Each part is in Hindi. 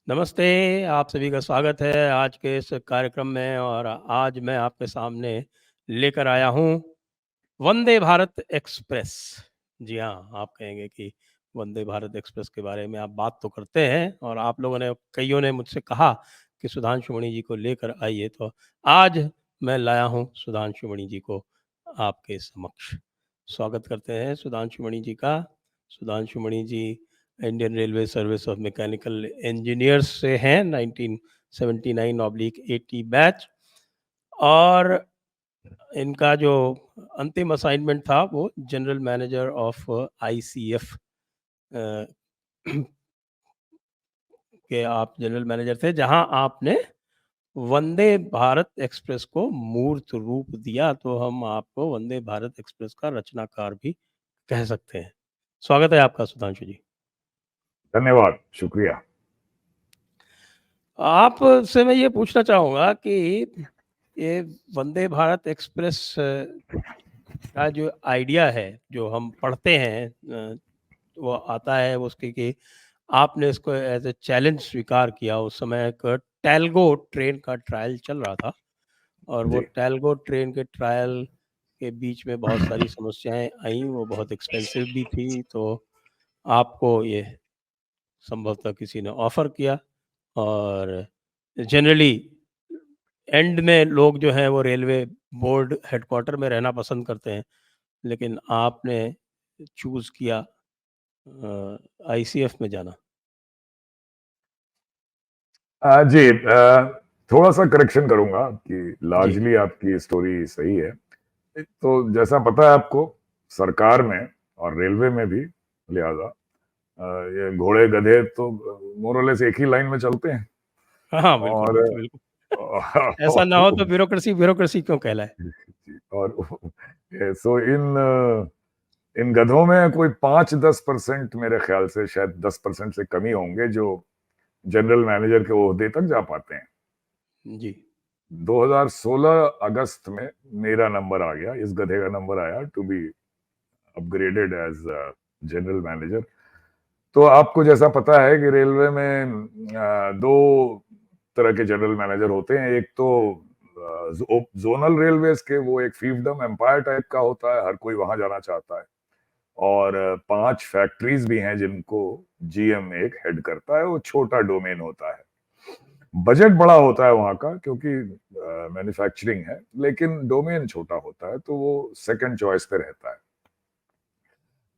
नमस्ते, आप सभी का स्वागत है आज के इस कार्यक्रम में और आज मैं आपके सामने लेकर आया हूँ वंदे भारत एक्सप्रेस। जी हाँ, आप कहेंगे कि वंदे भारत एक्सप्रेस के बारे में आप बात तो करते हैं और आप लोगों ने कइयों ने मुझसे कहा कि सुधांशु मणि जी को लेकर आइए, तो आज मैं लाया हूँ सुधांशु मणि जी को आपके समक्ष। स्वागत करते हैं सुधांशु मणि जी का। Sudhanshu Mani ji Indian Railway Service of Mechanical Engineers से हैं, 1979/80 बैच, और इनका जो अंतिम असाइनमेंट था वो जनरल मैनेजर ऑफ आईसीएफ के आप जनरल मैनेजर थे, जहां आपने वंदे भारत एक्सप्रेस को मूर्त रूप दिया। तो हम आपको वंदे भारत एक्सप्रेस का रचनाकार भी कह सकते हैं। स्वागत है आपका सुधांशु जी। धन्यवाद, शुक्रिया। आपसे मैं ये पूछना चाहूँगा कि ये वंदे भारत एक्सप्रेस का जो आइडिया है, जो हम पढ़ते हैं, वो आता है उसके कि आपने इसको एज़ अ चैलेंज स्वीकार किया। उस समय एक टैलगो ट्रेन का ट्रायल चल रहा था और वो जी, टैलगो ट्रेन के ट्रायल के बीच में बहुत सारी समस्याएँ आईं, वो बहुत एक्सपेंसिव भी थी, तो आपको ये संभवतः किसी ने ऑफ़र किया और जनरली एंड में लोग जो हैं वो रेलवे बोर्ड हेडक्वार्टर में रहना पसंद करते हैं, लेकिन आपने चूज़ किया आईसीएफ में जाना। जी, थोड़ा सा करेक्शन करूंगा कि जी। लार्जली आपकी स्टोरी सही है। तो जैसा पता है आपको, सरकार में और रेलवे में भी लिहाजा ये घोड़े गधे तो मोर और लेस एक ही लाइन में चलते हैं। हाँ, हाँ, बिल्कुल, और बिल्कुल, बिल्कुल। ऐसा ना हो तो ब्यूरोक्रेसी ब्यूरोक्रेसी क्यों कहलाए? और सो इन गधों में कोई 5-10% मेरे ख्याल से, शायद 10% से कम ही होंगे जो जनरल मैनेजर के ओहदे तक जा पाते हैं। जी। 2016 अगस्त में मेरा नंबर आ गया, इस गधे का नंबर आया to be upgraded as general manager. तो आपको जैसा पता है कि रेलवे में दो तरह के जनरल मैनेजर होते हैं। एक तो जोनल रेलवेज के, वो एक फील्डम एम्पायर टाइप का होता है, हर कोई वहां जाना चाहता है। और 5 फैक्ट्रीज भी हैं जिनको जीएम एक हेड करता है, वो छोटा डोमेन होता है। बजट बड़ा होता है वहां का क्योंकि मैन्युफैक्चरिंग है, लेकिन डोमेन छोटा होता है, तो वो सेकंड चॉइस पे रहता है।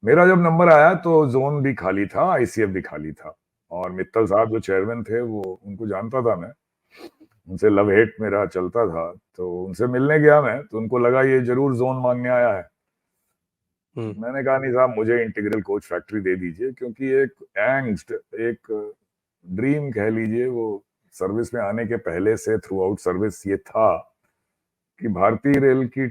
मेरा जब नंबर आया तो जोन भी खाली था, आईसीएफ भी खाली था, और मित्तल साहब जो चेयरमैन थे, वो उनको जानता था मैं, उनसे लव हेट मेरा चलता था। तो उनसे मिलने गया मैं, तो उनको लगा ये जरूर जोन मांगने आया है। मैंने कहा नहीं साहब, मुझे इंटीग्रल कोच फैक्ट्री दे दीजिए, क्योंकि एक एंग्स्ट, एक ड्रीम कह लीजिए, वो सर्विस में आने के पहले से थ्रू आउट सर्विस ये था कि भारतीय रेल की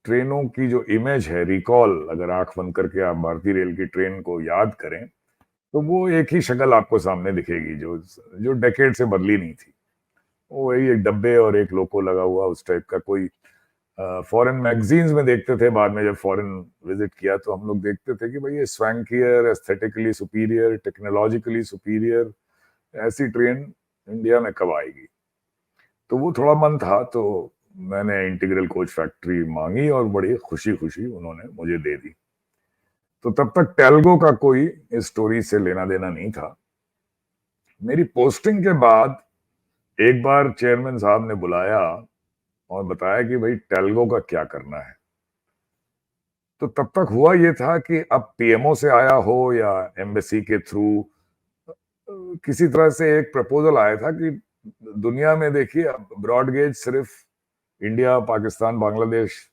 ट्रेनों की जो इमेज है, रिकॉल, अगर आंख बंद करके आप भारतीय रेल की ट्रेन को याद करें, तो वो एक ही शक्ल आपको सामने दिखेगी जो जो डेकेड से बदली नहीं थी। वो वही एक डब्बे और एक लोको लगा हुआ, उस टाइप का। कोई फॉरेन मैगजीन्स में देखते थे, बाद में जब फॉरेन विजिट किया तो हम लोग देखते थे कि भाई ये स्वैंकियर, एस्थेटिकली सुपीरियर, टेक्नोलॉजिकली सुपीरियर, ऐसी ट्रेन इंडिया में कब आएगी। तो वो थोड़ा मन था, तो मैंने इंटीग्रल कोच फैक्ट्री मांगी और बड़ी खुशी खुशी उन्होंने मुझे दे दी। तो तब तक टेल्गो का कोई इस स्टोरी से लेना देना नहीं था। मेरी पोस्टिंग के बाद एक बार चेयरमैन साहब ने बुलाया और बताया कि भाई टेल्गो का क्या करना है। तो तब तक हुआ ये था कि अब पीएमओ से आया हो या एम्बेसी के थ्रू किसी तरह से एक प्रपोजल आया था कि दुनिया में देखिए, ब्रॉड गेज सिर्फ इंडिया, पाकिस्तान, बांग्लादेश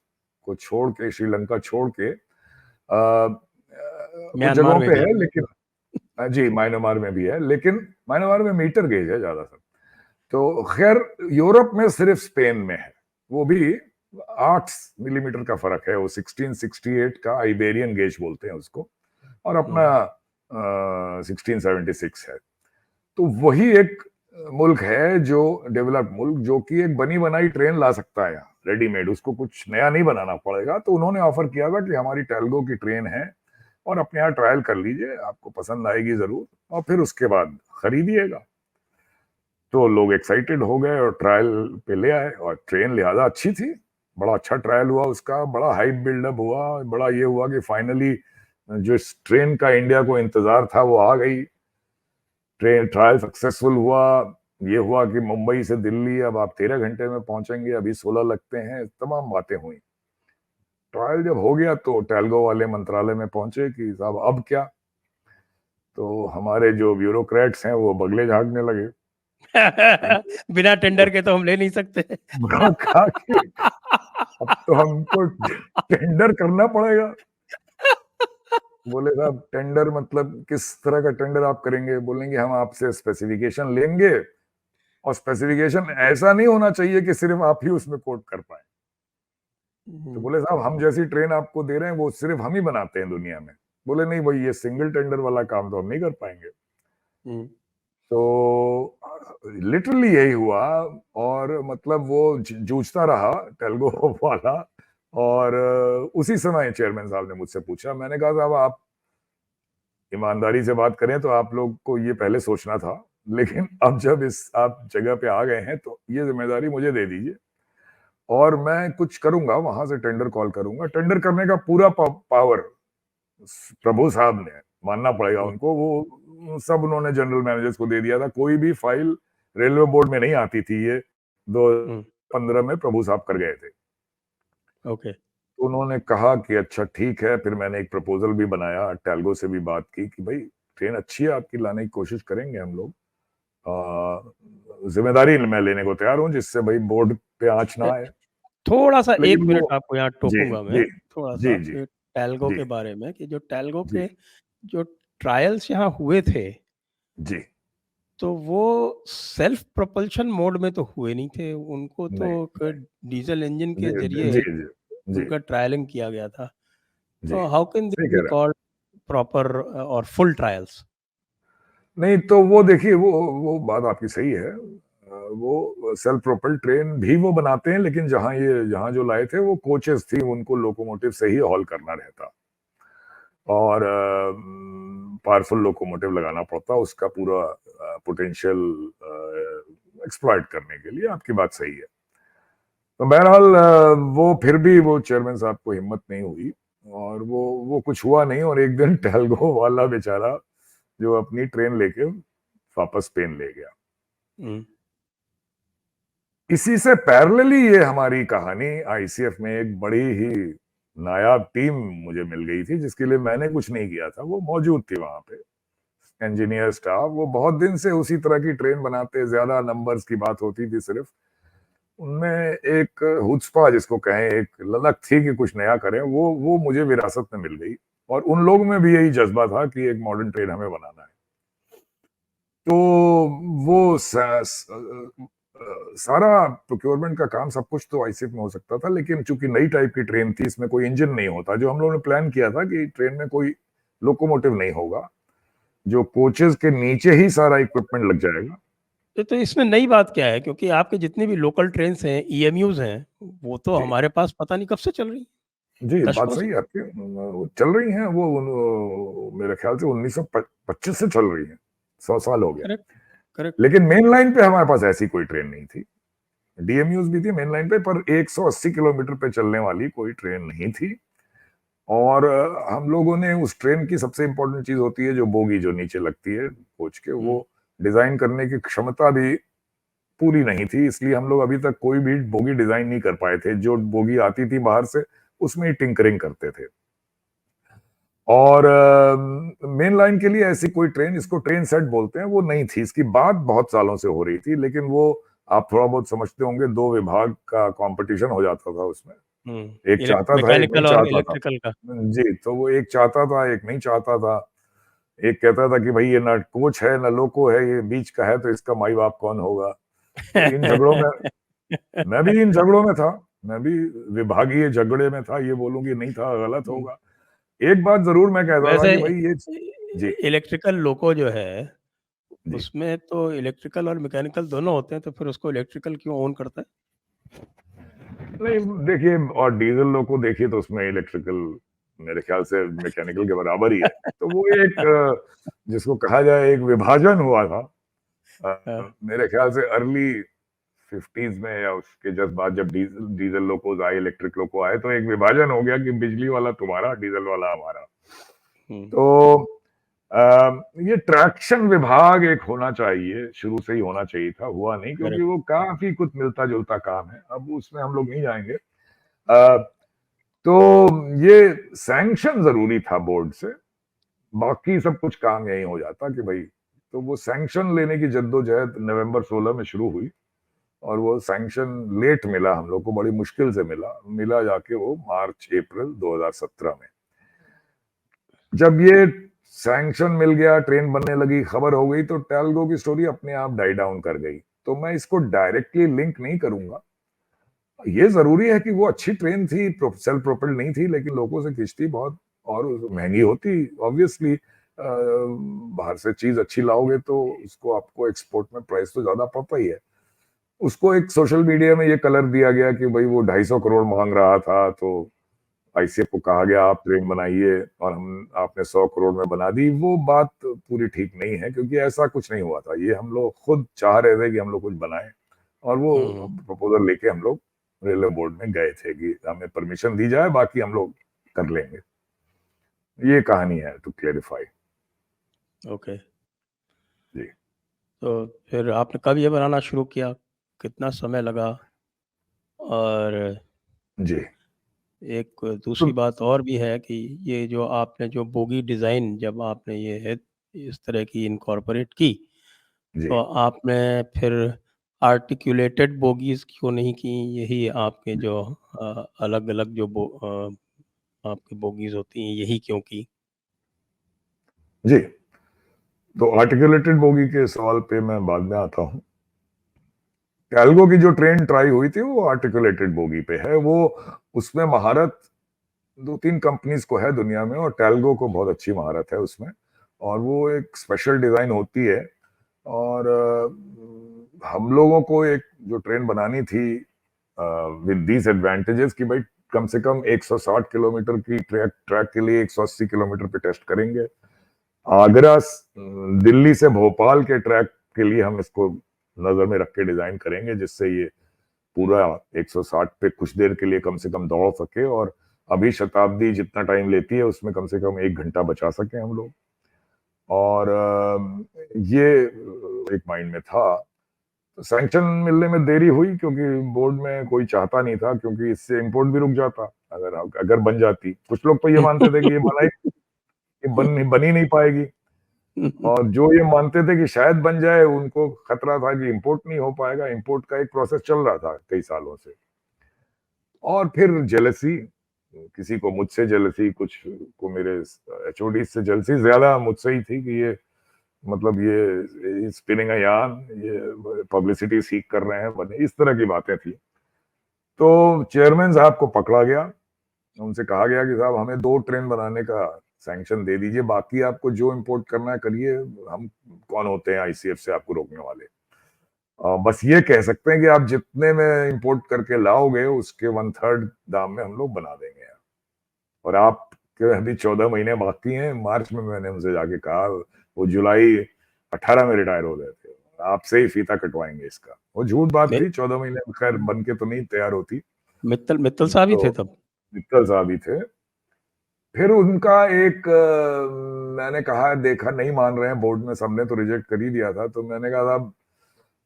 को छोड़ के, श्रीलंका छोड़ के कुछ म्यांमार जगहों में पे भी। है, लेकिन जी म्यांमार में भी है, लेकिन म्यांमार में मीटर गेज है ज्यादातर। तो खैर, यूरोप में सिर्फ स्पेन में है, वो भी 8 मिलीमीटर का फर्क है। वो 1668 का आइबेरियन गेज बोलते हैं उसको, और अपना 1676 है। तो वही एक मुल्क है जो डेवलप्ड मुल्क, जो कि एक बनी बनाई ट्रेन ला सकता है यहाँ रेडीमेड, उसको कुछ नया नहीं बनाना पड़ेगा। तो उन्होंने ऑफर किया था कि हमारी टेल्गो की ट्रेन है और अपने यहाँ ट्रायल कर लीजिए, आपको पसंद आएगी जरूर, और फिर उसके बाद खरीदिएगा। तो लोग एक्साइटेड हो गए और ट्रायल पे ले आए, और ट्रेन लिहाजा अच्छी थी, बड़ा अच्छा ट्रायल हुआ उसका, बड़ा हाइप बिल्डअप हुआ, बड़ा ये हुआ कि फाइनली जो इस ट्रेन का इंडिया को इंतजार था वो आ गई। ट्रेन ट्रायल सक्सेसफुल हुआ। ये हुआ कि मुंबई से दिल्ली अब आप 13 घंटे में पहुंचेंगे, अभी 16 लगते हैं, तमाम बातें हुई। ट्रायल जब हो गया तो टेलगो वाले मंत्रालय में पहुंचे कि साहब अब क्या। तो हमारे जो ब्यूरोक्रेट्स हैं वो बगले झांकने लगे। बिना टेंडर के तो हम ले नहीं सकते। कहा कि अब तो हमको टेंडर करना पड़ेगा। बोले साहब टेंडर मतलब किस तरह का टेंडर आप करेंगे? बोलेंगे हम आपसे स्पेसिफिकेशन लेंगे, और स्पेसिफिकेशन ऐसा नहीं होना चाहिए कि सिर्फ आप ही उसमें कोट कर पाए। तो बोले साहब हम जैसी ट्रेन आपको दे रहे हैं वो सिर्फ हम ही बनाते हैं दुनिया में। बोले नहीं भाई, ये सिंगल टेंडर वाला काम तो हम नहीं कर पाएंगे। तो लिटरली यही हुआ, और मतलब वो जूझता रहा टेलगो वाला। और उसी समय चेयरमैन साहब ने मुझसे पूछा, मैंने कहा साहब आप ईमानदारी से बात करें तो आप लोग को ये पहले सोचना था, लेकिन अब जब इस आप जगह पे आ गए हैं तो ये जिम्मेदारी मुझे दे दीजिए, और मैं कुछ करूंगा, वहां से टेंडर कॉल करूंगा। टेंडर करने का पूरा पावर प्रभु साहब ने, मानना पड़ेगा उनको, वो सब उन्होंने जनरल मैनेजर्स को दे दिया था। कोई भी फाइल रेलवे बोर्ड में नहीं आती थी, ये 2015 में प्रभु साहब कर गए थे। ओके। तो उन्होंने कहा कि अच्छा ठीक है। फिर मैंने एक प्रपोजल भी बनाया, टेलगो से भी बात की कि भाई ट्रेन अच्छी है आपकी, लाने की कोशिश करेंगे हम लोग, जिम्मेदारी मैं लेने को तैयार हूँ, जिससे भाई बोर्ड पे आंच ना आए। थोड़ा सा एक लेकिन मिनट वो आपको यहाँ जी टोकूंगा मैं, जी थोड़ा सा जी जी कि टेलगो जी के बारे में, कि जो टेलगो जी के जो ट्रायल्स यहाँ हुए थे जी तो वो सेल्फ प्रोपल्शन मोड में तो हुए नहीं थे, उनको तो नहीं नहीं डीजल इंजन जी के जी जरिए जी जी जी उनका ट्रायलिंग किया गया था। जी तो हाउ कैन सही दिस कह बी रहे हैं। कॉल्ड प्रॉपर और फुल ट्रायल्स? नहीं तो वो देखिए, वो बात आपकी सही है। वो सेल्फ प्रोपेल्ड ट्रेन भी वो बनाते हैं, लेकिन जहां जो लाए थे वो कोचेस थी, उनको लोकोमोटिव से ही हॉल करना रहता, और पावरफुल लोकोमोटिव लगाना पड़ता उसका पूरा पोटेंशियल एक्सप्लॉइट करने के लिए। आपकी बात सही है। तो बहरहाल वो फिर भी वो चेयरमैन साहब को हिम्मत नहीं हुई, और वो कुछ हुआ नहीं, और एक दिन टेलगो वाला बेचारा जो अपनी ट्रेन लेके वापस स्पेन ले गया। इसी से पैरेलली ये हमारी कहानी आईसीएफ में एक बड़ी ही नायाब टीम मुझे मिल गई थी, जिसके लिए मैंने कुछ नहीं किया था, वो मौजूद थी वहां पे। इंजीनियर स्टाफ वो बहुत दिन से उसी तरह की ट्रेन बनाते, ज्यादा नंबर्स की बात होती थी सिर्फ। उनमें एक हुस्पा जिसको कहें, एक ललक थी कि कुछ नया करें, वो मुझे विरासत में मिल गई। और उन लोगों में भी यही जज्बा था कि एक मॉडर्न ट्रेन हमें बनाना है। तो वो सारा प्रोक्योरमेंट का काम सब कुछ तो आईसीएफ में हो सकता था, लेकिन चूंकि नई टाइप की ट्रेन थी, इसमें कोई इंजन नहीं होता। जो हम लोगों ने प्लान किया था कि ट्रेन में कोई लोकोमोटिव नहीं होगा, जो कोचेस के नीचे ही सारा इक्विपमेंट लग जाएगा। तो इसमें नई बात क्या है, क्योंकि आपके जितनी भी लोकल ट्रेन्स हैं, ईएमयूज हैं, वो तो जी हमारे पास पता नहीं कब से चल रही, जी, बात दशकों से। सही है आपकी। वो चल रही हैं, मेरे ख्याल से 1925 से चल रही हैं, 100 साल हो गए। Correct, correct. लेकिन मेन लाइन पे हमारे पास ऐसी कोई ट्रेन नहीं थी। डीएमयूज भी थी मेन लाइन पे, पर 180 किलोमीटर पे चलने वाली कोई ट्रेन नहीं थी। और हम लोगों ने उस ट्रेन की सबसे इंपॉर्टेंट चीज होती है जो बोगी जो नीचे लगती है कोच के, वो डिजाइन करने की क्षमता भी पूरी नहीं थी। इसलिए हम लोग अभी तक कोई भी बोगी डिजाइन नहीं कर पाए थे। जो बोगी आती थी बाहर से उसमें ही टिंकरिंग करते थे। और मेन लाइन के लिए ऐसी कोई ट्रेन, इसको ट्रेन सेट बोलते हैं, वो नहीं थी। इसकी बात बहुत सालों से हो रही थी, लेकिन वो आप थोड़ा बहुत समझते होंगे, दो विभाग का कंपटीशन हो जाता था उसमें। एक चाहता था, एक नहीं मैकेनिकल और चाहता था। इलेक्ट्रिकल का। जी, तो वो एक चाहता था, एक नहीं चाहता था। एक कहता था कि भाई ये ना कोच है ना लोको है, ये बीच का है, तो इसका माई बाप कौन होगा। तो इन झगड़ों में मैं भी इन झगड़ों में था, मैं भी विभागीय झगड़े में था। ये बोलूं कि नहीं था गलत होगा। एक बात जरूर मैं कहता था वैसे कि भाई ये जी इलेक्ट्रिकल लोको जो है, जी उसमें तो इलेक्ट्रिकल और मैकेनिकल दोनों होते हैं, तो फिर उसको इलेक्ट्रिकल क्यों ओन करता है? नहीं, देखिए, और डीजल लोको देखिए तो उसमें इलेक्ट्रिकल मेरे ख्याल से मैकेनिकल के बराबर ही है। तो वो एक जिसको कहा जाए एक विभाजन हुआ था मेरे ख्याल से अर्ली 50s में या उसके जस्ट बाद जब डीजल लोकोज आए, इलेक्ट्रिक लोको आए, तो एक विभाजन हो गया कि बिजली वाला तुम्हारा, डीजल वाला हमारा। तो ये ट्रैक्शन विभाग एक होना चाहिए, शुरू से ही होना चाहिए था, हुआ नहीं, क्योंकि वो काफी कुछ मिलता जुलता काम है। अब उसमें हम लोग नहीं जाएंगे। तो ये सैंक्शन जरूरी था बोर्ड से, बाकी सब कुछ काम यही हो जाता कि भाई, तो वो सैंक्शन लेने की जद्दोजहद नवंबर 16 में शुरू हुई, और वो सैंक्शन लेट मिला हम लोग को, बड़ी मुश्किल से मिला जाके वो मार्च अप्रैल 2017 में। जब ये सैंक्शन मिल गया, ट्रेन बनने लगी, खबर हो गई, तो टैलगो की स्टोरी अपने आप डाई डाउन कर गई। तो मैं इसको डायरेक्टली लिंक नहीं करूंगा। ये जरूरी है कि वो अच्छी ट्रेन थी, सेल्फ प्रोपेल्ड नहीं थी, लेकिन लोगों से खींचती बहुत, और महंगी होती ऑब्वियसली। बाहर से चीज अच्छी लाओगे तो उसको आपको एक्सपोर्ट में प्राइस तो ज्यादा पड़ता ही है। उसको एक सोशल मीडिया में ये कलर दिया गया कि भाई वो 250 करोड़ मांग रहा था, तो आईसीएफ को कहा गया आप ट्रेन बनाइए, और आपने 100 करोड़ में बना दी। वो बात पूरी ठीक नहीं है, क्योंकि ऐसा कुछ नहीं हुआ था। ये हम लोग खुद चाह रहे थे कि हम लोग कुछ बनाएं, और वो प्रपोजल लेके हम लोग रेलवे बोर्ड में गए थे कि हमें परमिशन दी जाए, बाकी हम लोग कर लेंगे। ये कहानी है, टू क्लेरिफाई। ओके जी। तो फिर आपने कब ये बनाना शुरू किया, कितना समय लगा? और जी, एक दूसरी बात और भी है कि ये जो आपने जो बोगी डिज़ाइन जब आपने ये है इस तरह की इनकॉर्पोरेट की, जी, तो आपने फिर आर्टिकुलेटेड बोगीज क्यों नहीं की? यही आपके जो अलग-अलग जो आपकी बोगीज होती हैं, यही क्यों की? जी। तो आर्टिकुलेटेड बोगी के सवाल पे मैं बाद में आता हूँ। टैलगो की जो ट्रेन ट्राई हुई थी वो आर्टिकुलेटेड बोगी पे है। वो उसमें महारत 2-3 कंपनीज को है दुनिया में, और टैलगो को बहुत अच्छी महारत है उसमें, और वो एक स्पेशल डिजाइन होती है। और हम लोगों को एक जो ट्रेन बनानी थी विद दीज एडवांटेजेस कि भाई कम से कम 160 किलोमीटर की ट्रैक के लिए 180 किलोमीटर पे टेस्ट करेंगे। आगरा दिल्ली से भोपाल के ट्रैक के लिए हम इसको नजर में रख के डिजाइन करेंगे, जिससे ये पूरा 160 पे कुछ देर के लिए कम से कम दौड़ सके, और अभी शताब्दी जितना टाइम लेती है उसमें कम से कम 1 घंटा बचा सके हम लोग। और ये एक माइंड में था। तो सैंक्शन मिलने में देरी हुई, क्योंकि बोर्ड में कोई चाहता नहीं था, क्योंकि इससे इंपोर्ट भी रुक जाता अगर बन जाती। कुछ लोग तो ये मानते थे कि ये बन ही नहीं पाएगी, और जो ये मानते थे कि शायद बन जाए, उनको खतरा था कि इंपोर्ट नहीं हो पाएगा। इंपोर्ट का एक प्रोसेस चल रहा था कई सालों से। और फिर जेलसी, किसी को मुझसे जेलसी, कुछ को मेरे एचओडी से जेलसी, ज्यादा मुझसे ही थी कि ये मतलब ये स्पिनिंग अ यार्न, ये पब्लिसिटी सीख कर रहे हैं बने, इस तरह की बातें थी। तो चेयरमैन साहब को पकड़ा गया, उनसे कहा गया कि साहब हमें 2 ट्रेन बनाने का सैंक्शन दे दीजिए, बाकी आपको जो इंपोर्ट करना है करिए, हम कौन होते हैं आईसीएफ से आपको रोकने वाले। बस ये कह सकते हैं कि आप जितने में इंपोर्ट करके लाओगे उसके 1/3 दाम में हम लोग बना देंगे। और आपके अभी 14 महीने बाकी हैं। मार्च में मैंने उनसे जाके कहा, वो जुलाई 18 में रिटायर हो गए थे, आपसे ही फीता कटवाएंगे इसका। वो झूठ बात थी, 14 महीने खैर बन के तो नहीं तैयार होती। मित्तल साहब ही थे तो तब? मित्तल साहब ही थे। फिर उनका एक मैंने कहा, देखा नहीं मान रहे हैं बोर्ड में, सबने तो रिजेक्ट कर ही दिया था, तो मैंने कहा साहब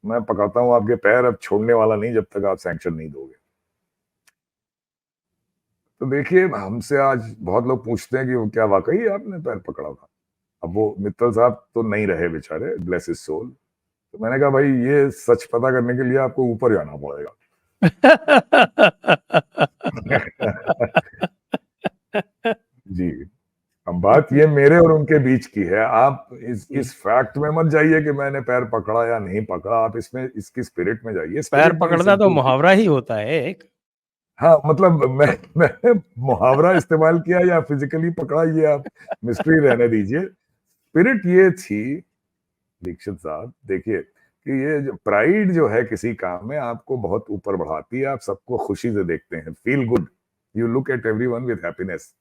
मैं पकाता हूँ आपके पैर, अब छोड़ने वाला नहीं जब तक आप सैंक्शन नहीं दोगे। तो देखिए, हमसे आज बहुत लोग पूछते हैं कि वो क्या वाकई आपने पैर पकड़ा था। अब वो मित्तल साहब तो नहीं रहे बेचारे, ब्लेस हिज सोल। तो मैंने कहा भाई ये सच पता करने के लिए आपको ऊपर जाना पड़ेगा। जी। अब बात ये मेरे और उनके बीच की है। आप इस फैक्ट में मत जाइए कि मैंने पैर पकड़ा या नहीं पकड़ा, आप इसमें इसकी स्पिरिट में जाइए। पैर स्पिरिट बड़ी पकड़ना तो सिंपल थी। मुहावरा ही होता है एक। हाँ, मतलब मैंने मुहावरा इस्तेमाल किया या फिजिकली पकड़ा, ये आप मिस्ट्री रहने दीजिए। स्पिरिट ये थी दीक्षित साहब, देखिए कि ये जो प्राइड जो है किसी काम में आपको बहुत ऊपर बढ़ाती है। आप सबको खुशी से देखते हैं, feel good, you look at everyone with happiness.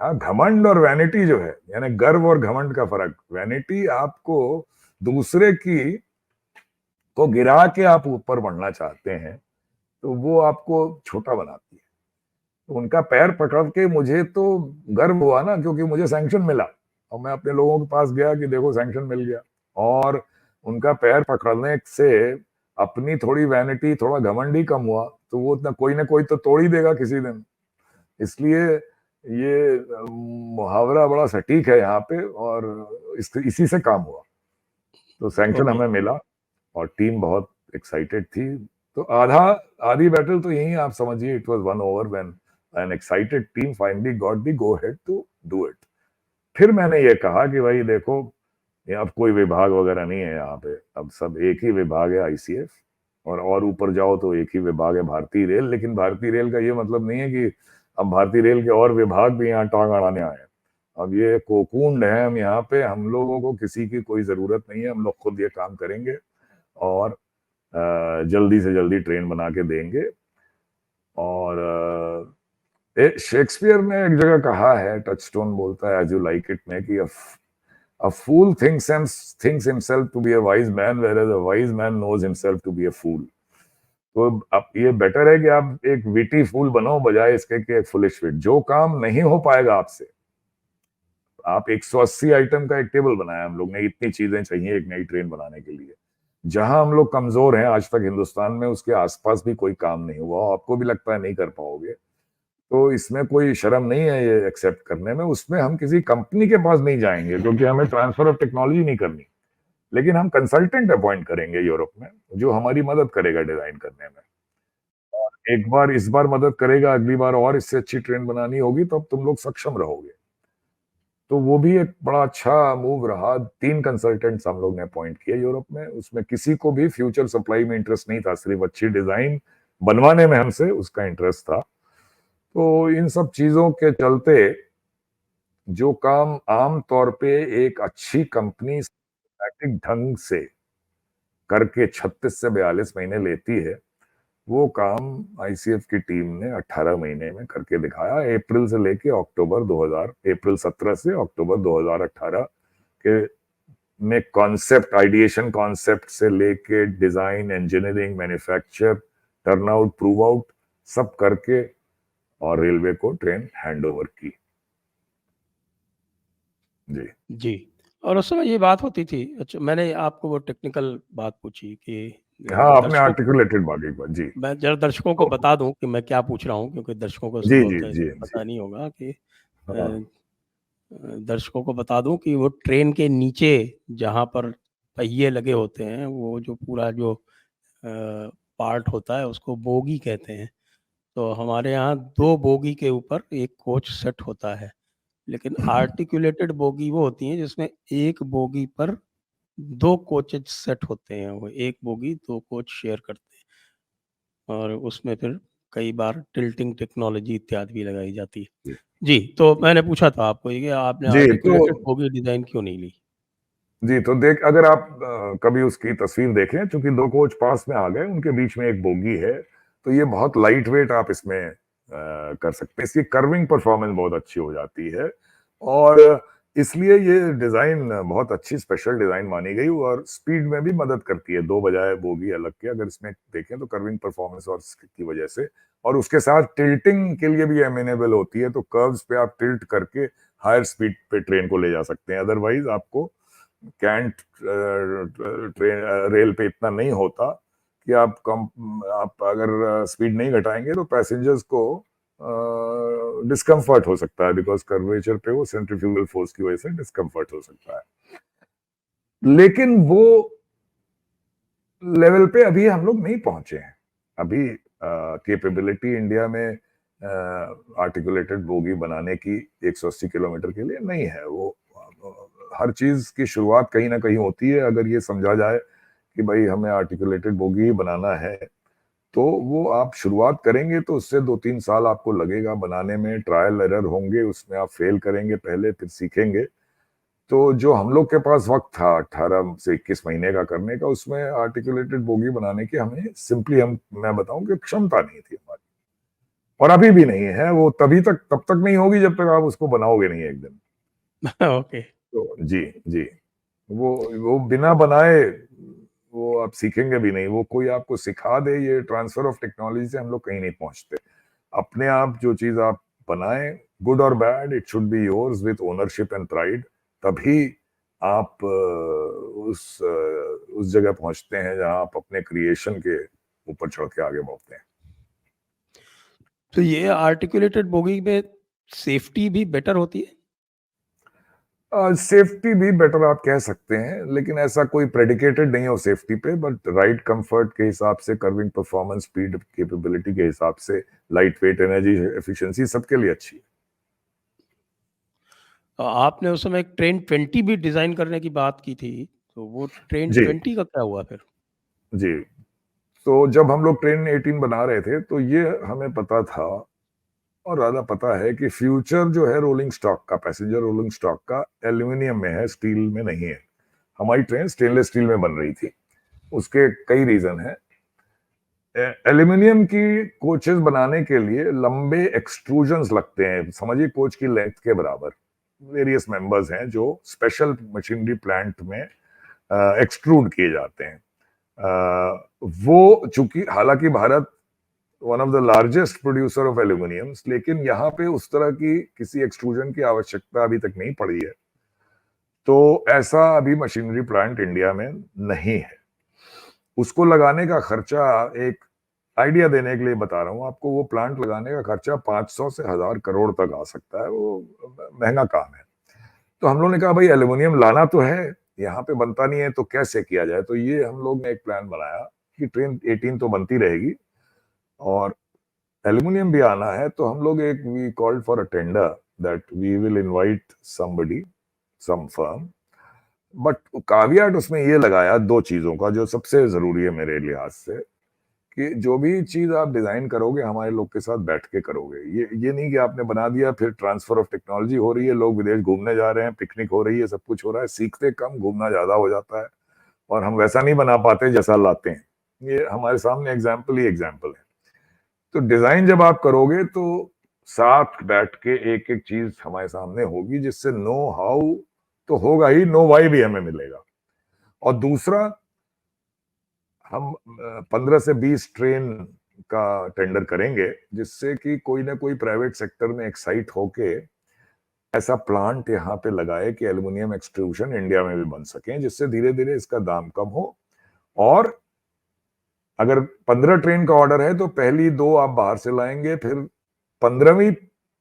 हाँ, घमंड और वैनिटी जो है, यानी गर्व और घमंड का फर्क। वैनिटी आपको दूसरे की को गिरा के आप ऊपर बढ़ना चाहते हैं तो वो आपको छोटा बनाती है। तो उनका पैर पकड़ के मुझे तो गर्व हुआ ना, क्योंकि मुझे सैंक्शन मिला और मैं अपने लोगों के पास गया कि देखो सैंक्शन मिल गया, और उनका पैर पकड़ने से अपनी थोड़ी वैनिटी, थोड़ा घमंड ही कम हुआ, तो वो ना कोई तो तोड़ ही देगा किसी दिन। इसलिए ये मुहावरा बड़ा सटीक है यहाँ पे, और इसी से काम हुआ। तो सैंक्शन हमें मिला और टीम बहुत एक्साइटेड थी। तो आधी बैटल तो यही आप समझिए, it was one over when an excited team finally got the go ahead to do it. फिर मैंने ये कहा कि भाई देखो, ये अब कोई विभाग वगैरह नहीं है यहाँ पे, अब सब एक ही विभाग है, आईसीएफ, और ऊपर जाओ तो एक ही विभाग है, भारतीय रेल। लेकिन भारतीय रेल का ये मतलब नहीं है कि अब भारतीय रेल के और विभाग भी यहाँ टांग अड़ाने आए। अब ये कोकून है, हम यहाँ पे, हम लोगों को किसी की कोई जरूरत नहीं है, हम लोग खुद ये काम करेंगे और जल्दी से जल्दी ट्रेन बना के देंगे। और शेक्सपियर ने एक जगह कहा है, टचस्टोन बोलता है एज यू लाइक इट में, कि a fool thinks himself to be a wise man, whereas a wise man knows himself to be a fool. तो अब ये बेटर है कि आप एक विटी फूल बनो बजाय इसके कि एक फुलिश विट। जो काम नहीं हो पाएगा आपसे, आप 180 आइटम का एक टेबल बनाया हम लोग ने, इतनी चीजें चाहिए एक नई ट्रेन बनाने के लिए। जहां हम लोग कमजोर हैं आज तक हिंदुस्तान में, उसके आसपास भी कोई काम नहीं हुआ, आपको भी लगता है नहीं कर पाओगे, तो इसमें कोई शर्म नहीं है ये एक्सेप्ट करने में। उसमें हम किसी कंपनी के पास नहीं जाएंगे क्योंकि हमें ट्रांसफर ऑफ टेक्नोलॉजी नहीं करनी, लेकिन हम कंसल्टेंट अपॉइंट करेंगे यूरोप में, जो हमारी मदद करेगा डिजाइन करने में। और एक बार इस बार मदद करेगा, अगली बार और इससे अच्छी ट्रेन बनानी होगी, तो अब तुम लोग सक्षम रहोगे। तो वो भी एक बड़ा अच्छा मूव रहा। 3 कंसल्टेंट्स हम लोग ने अपॉइंट किए यूरोप में। उसमें किसी को भी फ्यूचर सप्लाई में इंटरेस्ट नहीं था, सिर्फ अच्छी डिजाइन बनवाने में हमसे उसका इंटरेस्ट था। तो इन सब चीजों के चलते जो काम आम तौर पे एक अच्छी कंपनी सिस्टमैटिक ढंग से करके 36 से 42 महीने लेती है, वो काम आईसीएफ की टीम ने 18 महीने में करके दिखाया। अप्रैल से लेके अप्रैल 17 से अक्टूबर 2018 के में कॉन्सेप्ट, आइडिएशन कॉन्सेप्ट से लेके design, engineering, manufacture, turnout, prove out, सब करके और रेलवे को ट्रेन हैंडओवर की। जी जी। और उस समय ये बात होती थी, अच्छा मैंने आपको वो टेक्निकल बात पूछी कि हाँ, आपने दर्शकों आर्टिकुलेटेड बात एक बार। जी, मैं जरा दर्शकों को बता दूं कि मैं क्या पूछ रहा हूं, क्योंकि दर्शकों को जी, जी, संभवतः जी, इसमें जी। पता नहीं होगा कि हाँ, दर्शकों को बता दूं कि वो ट्रेन के नीचे जहां पर पहिए लगे होते हैं, वो जो पूरा जो पार्ट होता है उसको बोगी कहते हैं। तो हमारे यहाँ 2 बोगी के ऊपर एक कोच सेट होता है, लेकिन आर्टिकुलेटेड बोगी वो होती हैं जिसमें एक बोगी पर 2 कोचेज सेट होते हैं, वो एक बोगी 2 कोच शेयर करते हैं और उसमें फिर कई बार टिल्टिंग टेक्नोलॉजी इत्यादि भी लगाई जाती है। जी। जी, तो मैंने पूछा था आपको ये कि आपने जी, तो आर्टिकुलेटेड बोगी डिज़ाइन क्यों नहीं ली? जी, तो देख, अगर आप कभी उसकी तस्वीर देखें, चूंकि 2 कोच पास में आ गए, उनके बीच में एक बोगी है, तो ये बहुत लाइट वेट आप इसमें कर सकते हैं। इसकी कर्विंग परफॉर्मेंस बहुत अच्छी हो जाती है, और इसलिए ये डिजाइन बहुत अच्छी स्पेशल डिजाइन मानी गई, और स्पीड में भी मदद करती है, 2 बजाय बोगी अलग के अगर इसमें देखें तो कर्विंग परफॉर्मेंस और की वजह से। और उसके साथ टिल्टिंग के लिए भी एमिनेबल होती है, तो कर्व्स पे आप टिल्ट करके हायर स्पीड पे ट्रेन को ले जा सकते हैं। अदरवाइज आपको कैंट ट्रेन रेल पे इतना नहीं होता कि आप अगर स्पीड नहीं घटाएंगे तो पैसेंजर्स को डिस्कम्फर्ट हो सकता है, बिकॉज कर्वेचर पे वो सेंट्रीफ्यूगल फोर्स की वजह से डिस्कम्फर्ट हो सकता है। लेकिन वो लेवल पे अभी हम लोग नहीं पहुंचे हैं। अभी कैपेबिलिटी इंडिया में आर्टिकुलेटेड बोगी बनाने की 180 किलोमीटर के लिए नहीं है। वो हर चीज की शुरुआत कहीं ना कहीं होती है। अगर ये समझा जाए कि भाई हमें आर्टिकुलेटेड बोगी ही बनाना है, तो वो आप शुरुआत करेंगे तो उससे 2-3 साल आपको लगेगा बनाने में, ट्रायल एरर होंगे, उसमें आप फेल करेंगे पहले, फिर सीखेंगे। तो जो हम लोग के पास वक्त था 18 से 21 महीने का करने का, उसमें आर्टिकुलेटेड बोगी बनाने की हमें सिंपली मैं बताऊं कि क्षमता नहीं थी हमारी, और अभी भी नहीं है। वो तब तक नहीं होगी जब तक आप उसको बनाओगे नहीं एक दिन। ओके। तो जी, जी, वो बिना बनाए वो आप सीखेंगे भी नहीं, वो कोई आपको सिखा दे, ये ट्रांसफर ऑफ टेक्नोलॉजी से हम लोग कहीं नहीं पहुंचते। अपने आप जो चीज आप बनाएं, गुड और bad, it should be yours with ownership and pride, तभी आप उस जगह पहुंचते हैं जहां आप अपने क्रिएशन के ऊपर चढ़ के आगे बढ़ते हैं। तो ये आर्टिकुलेटेड बोगी में सेफ्टी भी बेटर होती है? सेफ्टी भी बेटर आप कह सकते हैं, लेकिन ऐसा कोई प्रेडिकेटेड नहीं हो सेफ्टी पे, बट राइट कंफर्ट के हिसाब से, कर्विंग परफॉर्मेंस, स्पीड, कैपेबिलिटी के हिसाब से, लाइट वेट, एनर्जी एफिशिएंसी सबके लिए अच्छी है। आपने उस समय एक ट्रेन 20 भी डिजाइन करने की बात की थी, तो वो ट्रेन जी 20 का क्या हुआ फिर? जी, तो जब हम लोग ट्रेन 18 बना रहे थे तो ये हमें पता था और ज्यादा पता है कि फ्यूचर जो है रोलिंग स्टॉक का, पैसेंजर रोलिंग स्टॉक का, एल्यूमिनियम में है, स्टील में नहीं है। हमारी ट्रेन स्टेनलेस स्टील में बन रही थी। उसके कई रीजन है। एल्यूमिनियम की कोचेस बनाने के लिए लंबे एक्सट्रूजन्स लगते हैं, समझिए कोच की लेंथ के बराबर। वेरियस मेंबर्स हैं जो स्पेशल मशीनरी प्लांट में एक्सट्रूड किए जाते हैं। वो चूंकि हालांकि Bharat one of the largest producer of aluminium, लेकिन यहाँ पे उस तरह की किसी एक्सट्रूजन की आवश्यकता अभी तक नहीं पड़ी है, तो ऐसा अभी मशीनरी प्लांट इंडिया में नहीं है। उसको लगाने का खर्चा, एक आइडिया देने के लिए बता रहा हूं आपको, वो प्लांट लगाने का खर्चा 500 से 1000 करोड़ तक आ सकता है। वो महंगा काम है। तो हम लोग ने कहा भाई एल्यूमिनियम लाना तो है, यहाँ पे बनता नहीं है, तो कैसे किया जाए। तो ये हम लोग ने एक प्लान बनाया कि ट्रेन 18 तो बनती रहेगी और एल्यूमिनियम भी आना है, तो हम लोग एक, we called for a tender that we will invite somebody, some firm, but caveat उसमें ये लगाया दो चीजों का जो सबसे जरूरी है मेरे लिहाज से, कि जो भी चीज आप डिजाइन करोगे हमारे लोग के साथ बैठ के करोगे। ये नहीं कि आपने बना दिया फिर ट्रांसफर ऑफ टेक्नोलॉजी हो रही है, लोग विदेश घूमने जा रहे हैं, पिकनिक हो रही है, सब कुछ हो रहा है, सीखते कम, घूमना ज्यादा हो जाता है और हम वैसा नहीं बना पाते जैसा लाते हैं। ये हमारे सामने एग्जाम्पल ही एग्जाम्पल है। तो डिजाइन जब आप करोगे तो साथ बैठ के एक एक चीज हमारे सामने होगी, जिससे नो हाउ तो होगा ही, नो वाई भी हमें मिलेगा। और दूसरा, हम 15 से 20 ट्रेन का टेंडर करेंगे, जिससे कि कोई ना कोई प्राइवेट सेक्टर में एक्साइट होके ऐसा प्लांट यहाँ पे लगाए कि एल्युमिनियम एक्सट्रूशन इंडिया में भी बन सके, जिससे धीरे धीरे इसका दाम कम हो। और अगर 15 ट्रेन का ऑर्डर है तो पहली 2 आप बाहर से लाएंगे, फिर 15वीं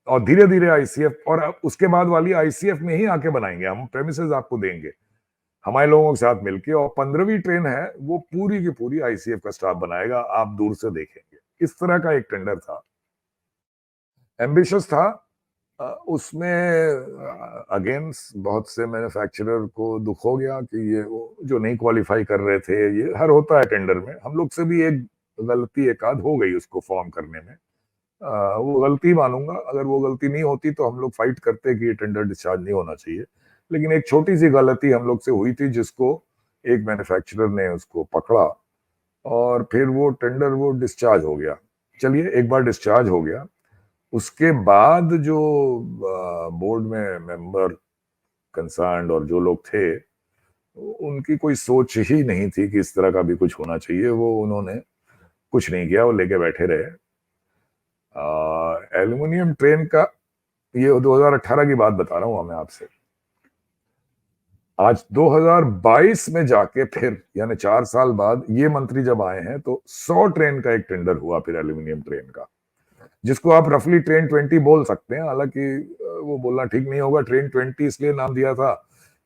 और धीरे धीरे आईसीएफ, और उसके बाद वाली आईसीएफ में ही आके बनाएंगे। हम प्रेमिसेस आपको देंगे हमारे लोगों के साथ मिलके, और 15वीं ट्रेन है वो पूरी की पूरी आईसीएफ का स्टाफ बनाएगा, आप दूर से देखेंगे। इस तरह का एक टेंडर था, एम्बिशियस था। उसमें अगेन बहुत से मैन्युफैक्चरर को दुख हो गया कि ये जो नहीं क्वालिफाई कर रहे थे, ये हर होता है टेंडर में, हम लोग से भी एक गलती एक आध हो गई उसको फॉर्म करने में। वो गलती मानूंगा, अगर वो गलती नहीं होती तो हम लोग फाइट करते कि ये टेंडर डिस्चार्ज नहीं होना चाहिए। लेकिन एक छोटी सी गलती हम लोग से हुई थी, जिसको एक मैन्युफैक्चरर ने उसको पकड़ा और फिर वो टेंडर वो डिस्चार्ज हो गया। चलिए, एक बार डिस्चार्ज हो गया, उसके बाद जो बोर्ड में मेंबर कंसर्न्ड और जो लोग थे, उनकी कोई सोच ही नहीं थी कि इस तरह का भी कुछ होना चाहिए। वो उन्होंने कुछ नहीं किया, वो लेके बैठे रहे। एल्यूमिनियम ट्रेन का ये 2018 की बात बता रहा हूं मैं आपसे। आज 2022 में जाके फिर, यानी 4 साल बाद ये मंत्री जब आए हैं, तो 100 ट्रेन का एक टेंडर हुआ फिर एल्यूमिनियम ट्रेन का, जिसको आप रफली ट्रेन 20 बोल सकते हैं। हालांकि वो बोलना ठीक नहीं होगा। ट्रेन 20 इसलिए नाम दिया था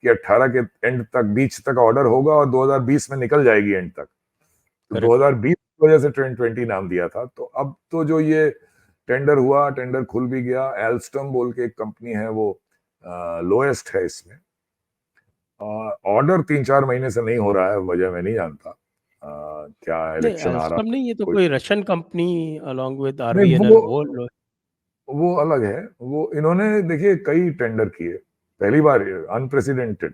कि 18 के एंड तक, बीच तक ऑर्डर होगा और 2020 में निकल जाएगी एंड तक, तो 2020 की वजह से ट्रेन 20 नाम दिया था। तो अब तो जो ये टेंडर हुआ, टेंडर खुल भी गया। एल्स्टम बोल के एक कंपनी है, वो लोएस्ट है इसमें। ऑर्डर 3-4 महीने से नहीं हो रहा है, वजह मैं नहीं जानता। क्या नहीं, इलेक्शन आ रहा एल्स्टम नहीं, ये तो कोई, कोई रशियन कंपनी अलोंग विद नहीं आरवीएनएल वो वो अलग है। वो इन्होंने देखिए कई टेंडर किए, पहली बार अनप्रेसिडेंटेड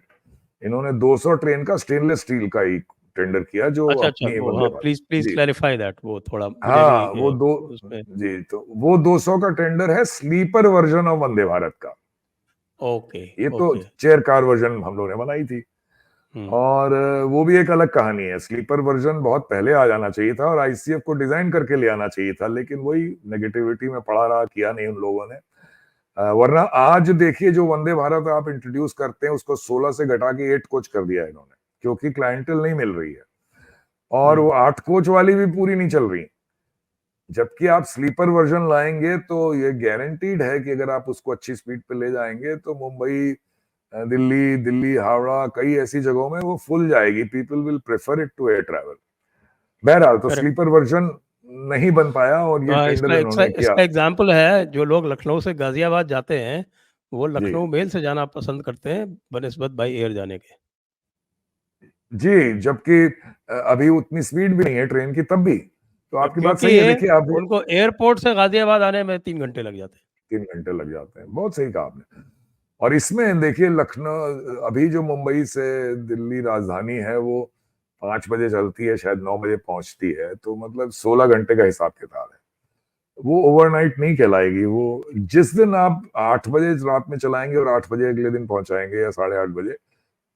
इन्होंने 200 ट्रेन का स्टेनलेस स्टील का ही टेंडर किया, जो अच्छा, अपनी वो वंदे हाँ, Bharat. Please ji clarify that, वो थोड़ा मुझे भी हाँ, वो दो, उसमें। जी, तो वो 200 का टेंडर है sleeper version of Vande Bharat का। ओके, ये तो ओके। चेयर कार वर्जन हम लोग ने बनाई थी। और वो भी एक अलग कहानी है। स्लीपर वर्जन बहुत पहले आ जाना चाहिए था और आईसीएफ को डिजाइन करके ले आना चाहिए था, लेकिन वही नेगेटिविटी में पड़ा रहा, किया नहीं उन लोगों ने। वरना आज देखिए जो वंदे भारत आप इंट्रोड्यूस करते हैं उसको 16 से घटा के 8 कोच कर दिया इन्होंने, क्योंकि क्लाइंटल नहीं मिल रही है। और वो 8 कोच वाली भी पूरी नहीं चल रही। जबकि आप स्लीपर वर्जन लाएंगे तो ये गारंटीड है कि अगर आप उसको अच्छी स्पीड पे ले जाएंगे तो मुंबई, दिल्ली हावड़ा, कई ऐसी जगहों में वो फुल जाएगी। People will prefer it to air travel. बहरहाल तो स्लीपर वर्जन नहीं बन पाया और ये टेंडर इन्होंने किया। इसका एग्जाम्पल है, जो लोग लखनऊ से गाजियाबाद जाते हैं वो लखनऊ मेल से जाना पसंद करते हैं बनिस्बत बाई एयर जाने के। जी, जबकि अभी उतनी स्पीड भी नहीं है ट्रेन की तब भी। तो आपकी बात क्योंकि सही है। देखिए आप उनको एयरपोर्ट से गाजियाबाद आने में 3 घंटे लग जाते हैं। 3 घंटे लग जाते हैं, बहुत सही कहा आपने। और इसमें देखिए लखनऊ, अभी जो मुंबई से दिल्ली राजधानी है वो 5 बजे चलती है, शायद 9 बजे पहुंचती है, तो मतलब 16 घंटे का हिसाब किताब है। वो ओवरनाइट नहीं कहलाएगी। वो जिस दिन आप 8 बजे रात में चलाएंगे और 8 बजे अगले दिन पहुंचाएंगे या 8:30 बजे,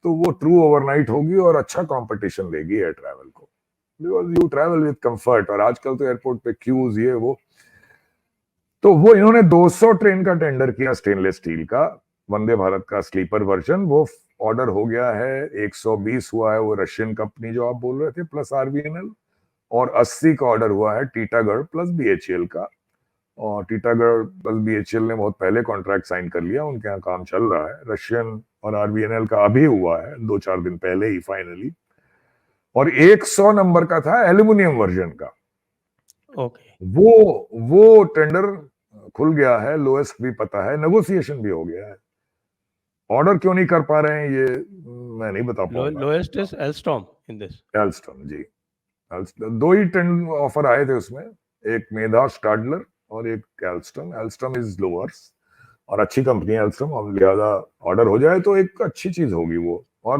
तो वो ट्रू ओवरनाइट होगी और अच्छा कंपटीशन देगी एयर ट्रैवल को, because you travel with comfort. और आजकल तो एयरपोर्ट पे क्यूज ये वो। तो वो इन्होंने 200 ट्रेन का टेंडर किया स्टेनलेस स्टील का, वंदे भारत का स्लीपर वर्जन। वो ऑर्डर हो गया है, 120 हुआ है वो रशियन कंपनी जो आप बोल रहे थे प्लस आरबीएनएल, और 80 का ऑर्डर हुआ है टीटागढ़ प्लस बीएचईएल का। और टीटागढ़ प्लस बीएचईएल ने बहुत पहले कॉन्ट्रैक्ट साइन कर लिया, उनके यहाँ काम चल रहा है। रशियन और आरबीएनएल का अभी हुआ है 2-4 दिन पहले ही फाइनली। और 100 नंबर का था एल्यूमिनियम वर्जन का। ओके। वो टेंडर खुल गया है, लोएस्ट भी पता है, नेगोशिएशन भी हो गया है। ऑर्डर क्यों नहीं कर पा रहे हैं ये मैं नहीं बता पाऊंगा। Lowest is Alstom in this. Alstom जी, दो ही टेंडर ऑफर आए थे उसमें, एक मेधा स्टाडलर और एक एल्स्टॉम। एल्स्टॉम इज लोअर्स और अच्छी कंपनी है एल्स्टॉम, और लिहाजा ऑर्डर हो जाए तो एक अच्छी चीज होगी वो। और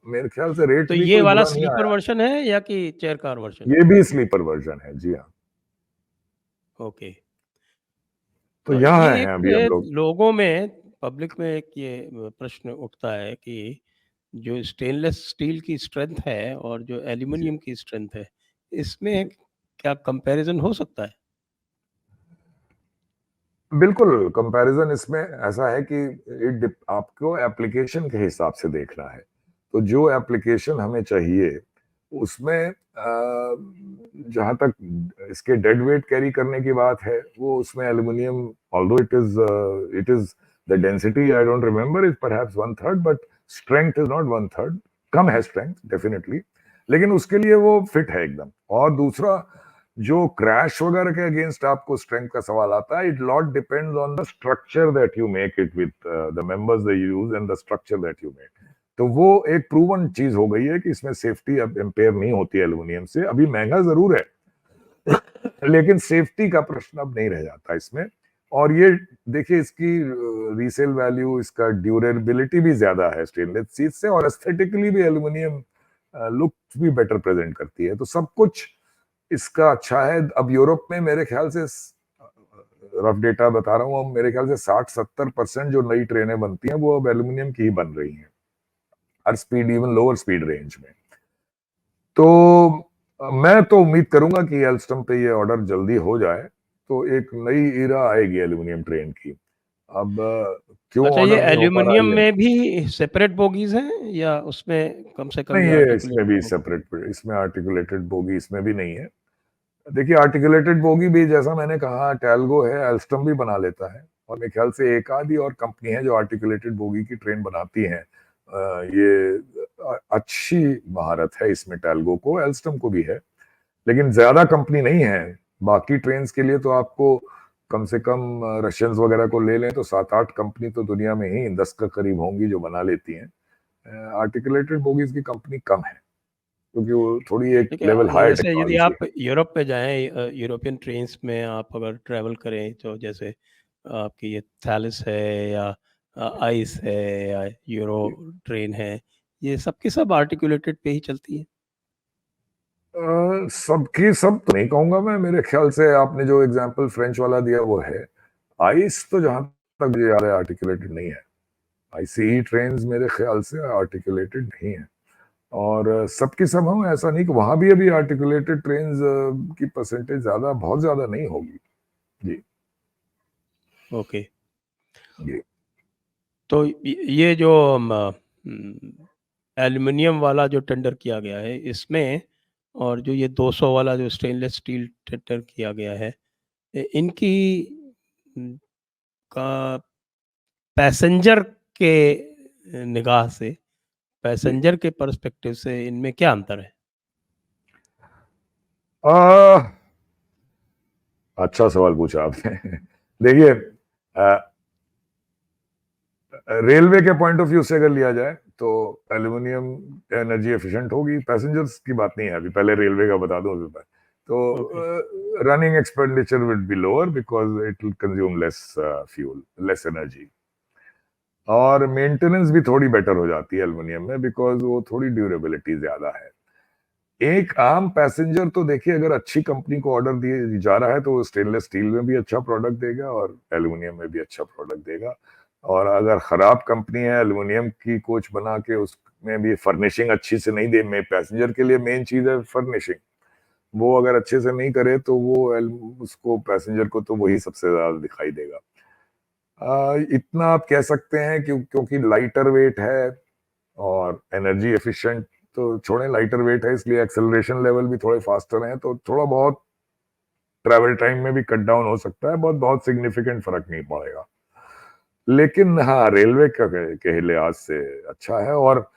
मेरे ख्याल से रेट तो भी ये कोई वाला बुरा नहीं स्लीपर आया। वर्जन है या कि चेयर कार वर्जन? ये भी स्लीपर वर्जन है, जी हाँ। ओके। तो तो यहाँ ये है अभी हम एक लोग। लोगों में, पब्लिक में एक ये प्रश्न उठता है कि जो स्टेनलेस स्टील की स्ट्रेंथ है और जो जी एल्यूमिनियम की स्ट्रेंथ है, इसमें क्या कंपैरिजन हो सकता है? बिल्कुल कंपैरिजन इसमें ऐसा है कि आपको एप्लीकेशन के हिसाब से देखना है। तो जो एप्लीकेशन हमें चाहिए उसमें जहां तक इसके डेड वेट कैरी करने की बात है, वो उसमें aluminium, although it is the density I don't remember, is perhaps 1/3, but strength is not 1/3। कम है स्ट्रेंथ डेफिनेटली, लेकिन उसके लिए वो फिट है एकदम। और दूसरा, जो क्रैश वगैरह के अगेंस्ट आपको स्ट्रेंथ का सवाल आता है, it lot depends on the structure that you make it with, the members they use and the structure that you make. तो वो एक प्रूवन चीज हो गई है कि इसमें सेफ्टी अब इंपेयर नहीं होती एल्युमिनियम से। अभी महंगा जरूर है लेकिन सेफ्टी का प्रश्न अब नहीं रह जाता इसमें। और ये देखिए इसकी रीसेल वैल्यू, इसका ड्यूरेबिलिटी भी ज्यादा है स्टेनलेस स्टील से, और एस्थेटिकली भी एल्युमिनियम लुक भी बेटर प्रेजेंट करती है। तो सब कुछ इसका अच्छा है। अब यूरोप में मेरे ख्याल से, रफ डेटा बता रहा हूँ, अब मेरे ख्याल से 60-70% जो नई ट्रेनें बनती हैं वो अब एल्युमिनियम की ही बन रही हैं, हर speed, even lower speed range में। तो मैं तो उम्मीद करूंगा कि एल्स्टम पे ये ऑर्डर जल्दी हो जाए, तो एक नई ईरा आएगी एल्युमिनियम ट्रेन की। अब क्यों अच्छा, ये ऑर्डर नहीं हो पा रहा एल्यूमिनियम है ये, में भी सेपरेट बोगीज हैं या उसमें कम से कम नहीं ये ये इसमें आर्टिकुलेटेड भी बोगी? सेपरेट, इसमें आर्टिकुलेटेड बोगी इसमें भी नहीं है। देखिए आर्टिकुलेटेड बोगी भी, जैसा मैंने कहा, टैल्गो है, एल्स्टम भी बना लेता है, और मेरे ख्याल से एक आधी और कंपनी है जो आर्टिकुलेटेड बोगी की ट्रेन बनाती है। ये अच्छी महारत है इसमें टैल्गो को, एल्स्टम को भी है, लेकिन ज्यादा कंपनी नहीं है। बाकी ट्रेन्स के लिए तो आपको कम से कम रशियंस वगैरह को ले लें तो 7-8 कंपनी तो दुनिया में ही 10 के करीब होंगी जो बना लेती हैं। आर्टिकुलेटेड बोगीज की कंपनी कम है, क्योंकि वो थोड़ी एक ठीक है। लेवल हाई जैसे यदि टेक्नोलॉजी आप यूरोप पे जाएं, यूरोपियन ट्रेन्स में आप अगर ट्रैवल करें, तो जैसे आपकी ये थैलिस है या आइस है या यूरो है। ट्रेन है, ये सब की सब आर्टिकुलेटेड पे ही चलती है। सबकी सब तो नहीं कहूंगा मैं, मेरे ख्याल से आपने जो एग्जांपल फ्रेंच वाला दिया वो है। आइस तो जहां तक मुझे याद है आर्टिकुलेटेड नहीं है। आईसीई ट्रेन्स मेरे ख्याल से आर्टिकुलेटेड नहीं है। और सबकी सब हों, ऐसा नहीं कि वहां भी अभी आर्टिकुलेटेड ट्रेन्स की परसेंटेज ज्यादा, बहुत ज्यादा नहीं होगी। जी ओके। जी तो ये जो एल्युमिनियम वाला जो टेंडर किया गया है इसमें, और जो ये 200 वाला जो स्टेनलेस स्टील टेंडर किया गया है, इनकी हम्म, का पैसेंजर के निगाह से, जी पैसेंजर के पर्सपेक्टिव से इनमें क्या अंतर है? आ, अच्छा सवाल पूछा आपने। देखिए, रेलवे के पॉइंट ऑफ व्यू से अगर लिया जाए तो एल्यूमिनियम एनर्जी एफिशिएंट होगी। पैसेंजर्स की बात नहीं है अभी, पहले रेलवे का बता दूं अभी मैं। तो okay. Running expenditure will be lower because it will consume less fuel, less energy. और मेंटेनेंस भी थोड़ी बेटर हो जाती है एल्यूमिनियम में बिकॉज वो थोड़ी ड्यूरेबिलिटी ज्यादा है। एक आम पैसेंजर तो देखिए, अगर अच्छी कंपनी को ऑर्डर दिए जा रहा है तो वो स्टेनलेस स्टील में भी अच्छा प्रोडक्ट देगा और एल्यूमिनियम में भी अच्छा प्रोडक्ट देगा। और अगर खराब कंपनी है, एल्यूमिनियम की कोच बना के उसमें भी फर्निशिंग अच्छी से नहीं दे, में पैसेंजर के लिए मेन चीज है फर्निशिंग, वो अगर अच्छे से नहीं करे तो वो उसको पैसेंजर को तो वही सबसे ज्यादा दिखाई देगा। इतना आप कह सकते हैं कि क्योंकि लाइटर वेट है और एनर्जी एफिशिएंट, तो छोड़े, लाइटर वेट है इसलिए एक्सेलरेशन लेवल भी थोड़े फास्टर हैं, तो थोड़ा बहुत ट्रैवल टाइम में भी कट डाउन हो सकता है, बहुत बहुत सिग्निफिकेंट फर्क नहीं पड़ेगा। लेकिन हाँ, रेलवे के लिहाज से अच्छा है और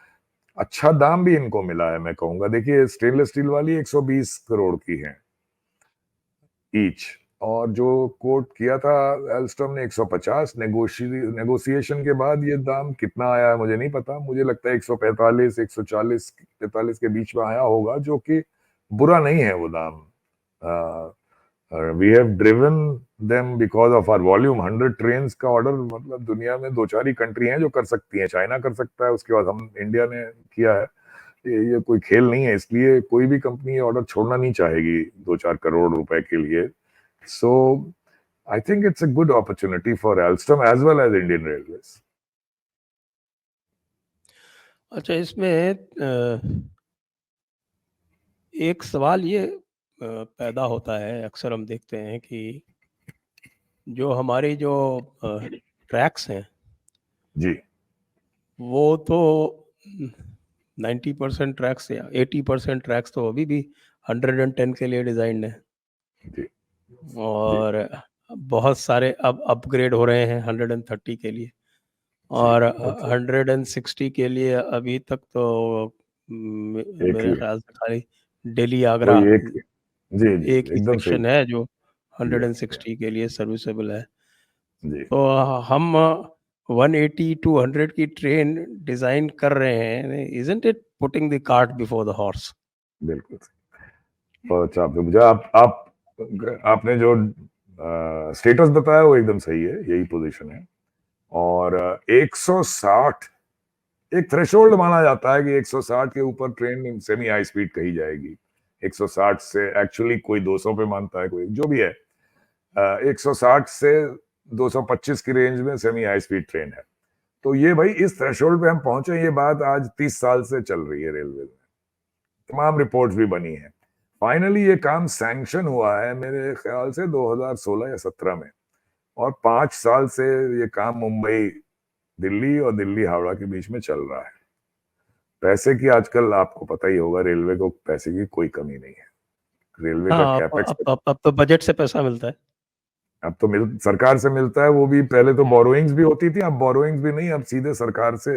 अच्छा दाम भी इनको मिला है, मैं कहूंगा। देखिए, स्टेनलेस स्टील वाली 120 करोड़ की है ईच, और जो कोट किया था एल्स्टॉम ने 150। नेगोशिएशन के बाद ये दाम कितना आया है मुझे नहीं पता, मुझे लगता है 145, 140, 45 के बीच में आया होगा, जो कि बुरा नहीं है वो दाम। We have driven them because of our volume. 100 train का ऑर्डर, मतलब दुनिया में दो चार ही कंट्री हैं जो कर सकती हैं। चाइना कर सकता है, उसके बाद हम इंडिया ने किया है। ये कोई खेल नहीं है, इसलिए कोई भी कंपनी ऑर्डर छोड़ना नहीं चाहेगी 2-4 करोड़ रुपए के लिए। So I think it's a good opportunity for Alstom as well as Indian Railways. अच्छा, इसमें एक सवाल ये पैदा होता है, अक्सर हम देखते हैं कि जो हमारी जो ट्रैक्स हैं जी वो तो 90% ट्रैक्स या 80% ट्रैक्स तो अभी भी 110 के लिए डिजाइंड है, जी जी और बहुत सारे अब अपग्रेड हो रहे हैं 130 के लिए, जी और ओके 160 के लिए अभी तक तो एक मेरे ही ख्याल से खाली दिल्ली आगरा कोई एक। जी जी एक ही एकदम सही। सेक्शन है जो या, या, 160 के लिए सर्विसेबल है। जी तो हम 180 टू 100 की ट्रेन डिजाइन कर रहे हैं, isn't it putting the cart before the horse? बिल्कुल सही। बहुत अच्छा आपने मुझे आपने जो स्टेटस बताया वो एकदम सही है, यही पोजीशन है। और 160 एक थ्रेशोल्ड माना जाता है कि 160 के ऊपर ट्रेन सेमी हाई स्पीड कही जाएगी। 160 से एक्चुअली कोई 200 पे मानता है, कोई जो भी है। 160 से 225 की रेंज में सेमी हाई स्पीड ट्रेन है। तो ये भाई इस थ्रेशोल्ड पे हम पहुंचे, ये बात आज 30 साल से चल रही है रेलवे में, तमाम रिपोर्ट्स भी बनी है। फाइनली ये काम सैंक्शन हुआ है मेरे ख्याल से 2016 या 17 में, और 5 साल से ये काम मुंबई दिल्ली और दिल्ली हावड़ा के बीच में चल रहा है। पैसे की आजकल आपको पता ही होगा, रेलवे को पैसे की कोई कमी नहीं है। रेलवे का हाँ, कैपेक्स अब तो बजट से पैसा मिलता है। अब तो सरकार से मिलता है, वो भी पहले तो बोरोइंग्स भी होती थी, अब बोरोइंग्स भी नहीं, अब सीधे सरकार से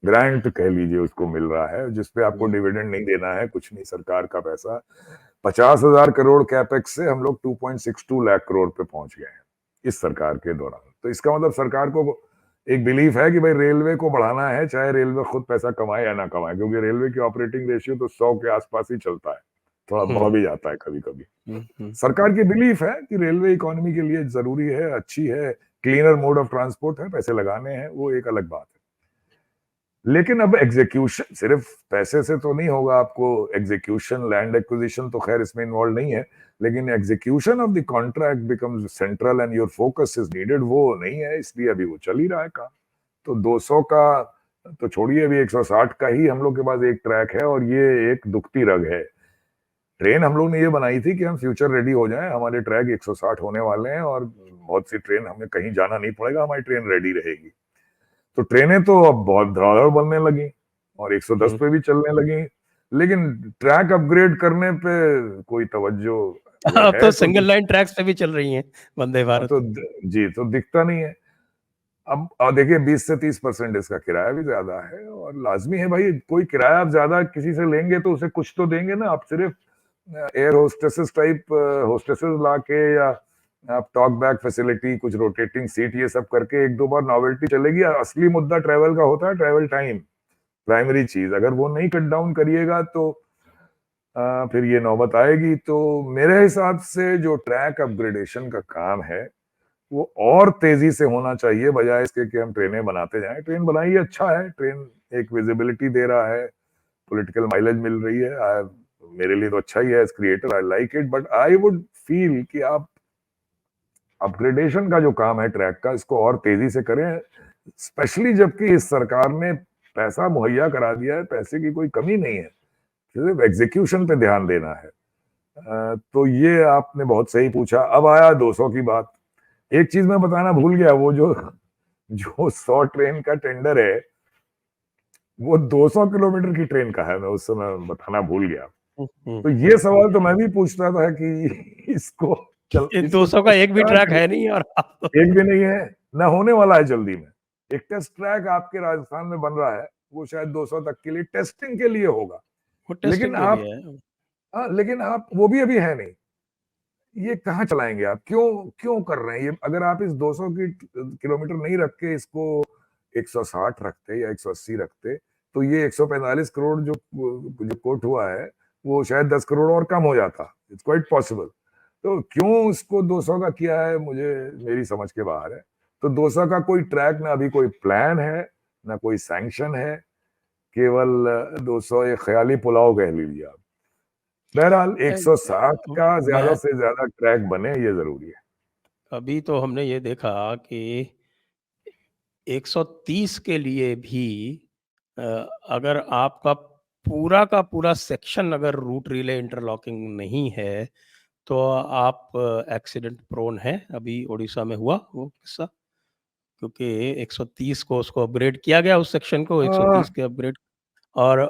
ग्रांट कह लीजिए उसको मिल रहा है, जिसपे आपको डिविडेंड नहीं देना है, कुछ नहीं, सरकार का पैसा। 50,000 करोड़ कैपेक्स से हम लोग 2.62 लाख करोड़ पे पहुंच गए हैं इस सरकार के दौरान। तो इसका मतलब सरकार को एक बिलीफ है कि भाई रेलवे को बढ़ाना है, चाहे रेलवे खुद पैसा कमाए या ना कमाए, क्योंकि रेलवे की ऑपरेटिंग रेशियो तो 100 के आसपास ही चलता है, थोड़ा बढ़ हम्म भी जाता है कभी कभी। हम्म। सरकार की बिलीफ है कि रेलवे इकोनॉमी के लिए जरूरी है, अच्छी है, क्लीनर मोड ऑफ ट्रांसपोर्ट है, पैसे लगाने हैं, वो एक अलग बात है। लेकिन अब एग्जीक्यूशन सिर्फ पैसे से तो नहीं होगा, आपको एग्जीक्यूशन, लैंड एक्विजिशन तो खैर इसमें इन्वॉल्व नहीं है, लेकिन execution of the contract becomes central and your focus is needed, वो नहीं है, इसलिए अभी वो चल ही रहा है काम। तो 200 का तो छोड़िए, अभी 160 का ही हम लोग के पास एक ट्रैक है और ये एक दुखती रग है। ट्रेन हम लोग ने ये बनाई थी कि हम फ्यूचर रेडी हो जाएं, हमारे ट्रैक 160 होने वाले हैं और बहुत सी ट्रेन, हमें कहीं जाना नहीं पड़ेगा, हमारी ट्रेन रेडी रहेगी। तो ट्रेनें तो अब बहुत धड़ाधड़ बनने लगी और 110 पे भी चलने लगी, लेकिन ट्रैक अपग्रेड करने पे कोई तवज्जो अगर अब है तो तो सिंगल लाइन ट्रैक्स पे भी चल रही हैं वंदे भारत। जी, तो दिखता नहीं है। अब देखिए 20 से 30% इसका किराया भी ज्यादा है और लाजमी है भाई, कोई किराया आप ज्यादा किसी से लेंगे तो उसे कुछ तो देंगे ना। आप सिर्फ एयर होस्टेसेस टाइप होस्टेसेस लाके या आप टॉक बैक फैसिलिटी, कुछ रोटेटिंग सीट, ये सब करके एक दो बार नॉवेल्टी चलेगी। असली मुद्दा ट्रेवल का होता है, ट्रेवल टाइम प्राइमरी चीज। अगर वो नहीं कट डाउन करिएगा तो फिर ये नौबत आएगी। तो मेरे हिसाब से जो ट्रैक अपग्रेडेशन का काम है वो और तेजी से होना चाहिए, बजाय इसके कि हम ट्रेनें बनाते जाएं। ट्रेन बनाइए, अच्छा है, ट्रेन एक विजिबिलिटी दे रहा है, पॉलिटिकल माइलेज मिल रही है, मेरे लिए तो अच्छा ही है as creator, I like it. But I would feel कि आप अपग्रेडेशन का जो काम है ट्रैक का, इसको और तेजी से करें, स्पेशली जबकि इस सरकार ने पैसा मुहैया करा दिया है, पैसे की कोई कमी नहीं है, सिर्फ एग्जीक्यूशन पे ध्यान देना है। तो ये आपने बहुत सही पूछा। अब आया 200 की बात। एक चीज मैं बताना भूल गया, वो जो जो 100 ट्रेन का टेंडर है वो 200 किलोमीटर की ट्रेन का है, मैं उस समय बताना भूल गया। तो ये सवाल तो मैं भी पूछता था कि इसको इसको 200 का एक भी कहाँ ट्रैक करें? है नहीं और आप तो एक भी नहीं है, ना होने वाला है जल्दी में। एक टेस्ट ट्रैक आपके राजस्थान में बन रहा है, वो शायद 200 तक के लिए टेस्टिंग के लिए होगा। वो लेकिन टेस्टिंग के आप लिए है। लेकिन आप वो भी अभी है नहीं। ये कहाँ चलाएंगे आप? क्यों क्यों कर रहे हैं ये? अगर आप इस 200 की किलोमीटर नहीं रख के इसको 160 रखते या 180 रखते, तो ये 145 करोड़ जो कोट हुआ है वो शायद 10 करोड़ और कम हो जाता। It's quite possible. तो क्यों इसको 200 का किया है, मुझे मेरी समझ के बाहर है। तो 200 का कोई ट्रैक ना अभी कोई प्लान है, ना कोई सैंक्शन है, केवल 200 एक ख्याली पुलाव कह लीजिए आप। बहरहाल 160 का ज्यादा मैं से ज्यादा ट्रैक बने, ये जरूरी है। अभी तो हमने ये देखा कि 130 के लिए भी अ, अगर आपका पूरा का पूरा सेक्शन अगर रूट रिले इंटरलॉकिंग नहीं है, तो आप एक्सीडेंट प्रोन हैं। अभी ओडिशा में हुआ वो किस्सा, क्योंकि 130 को उसको अपग्रेड किया गया, उस सेक्शन को 130 के अपग्रेड, और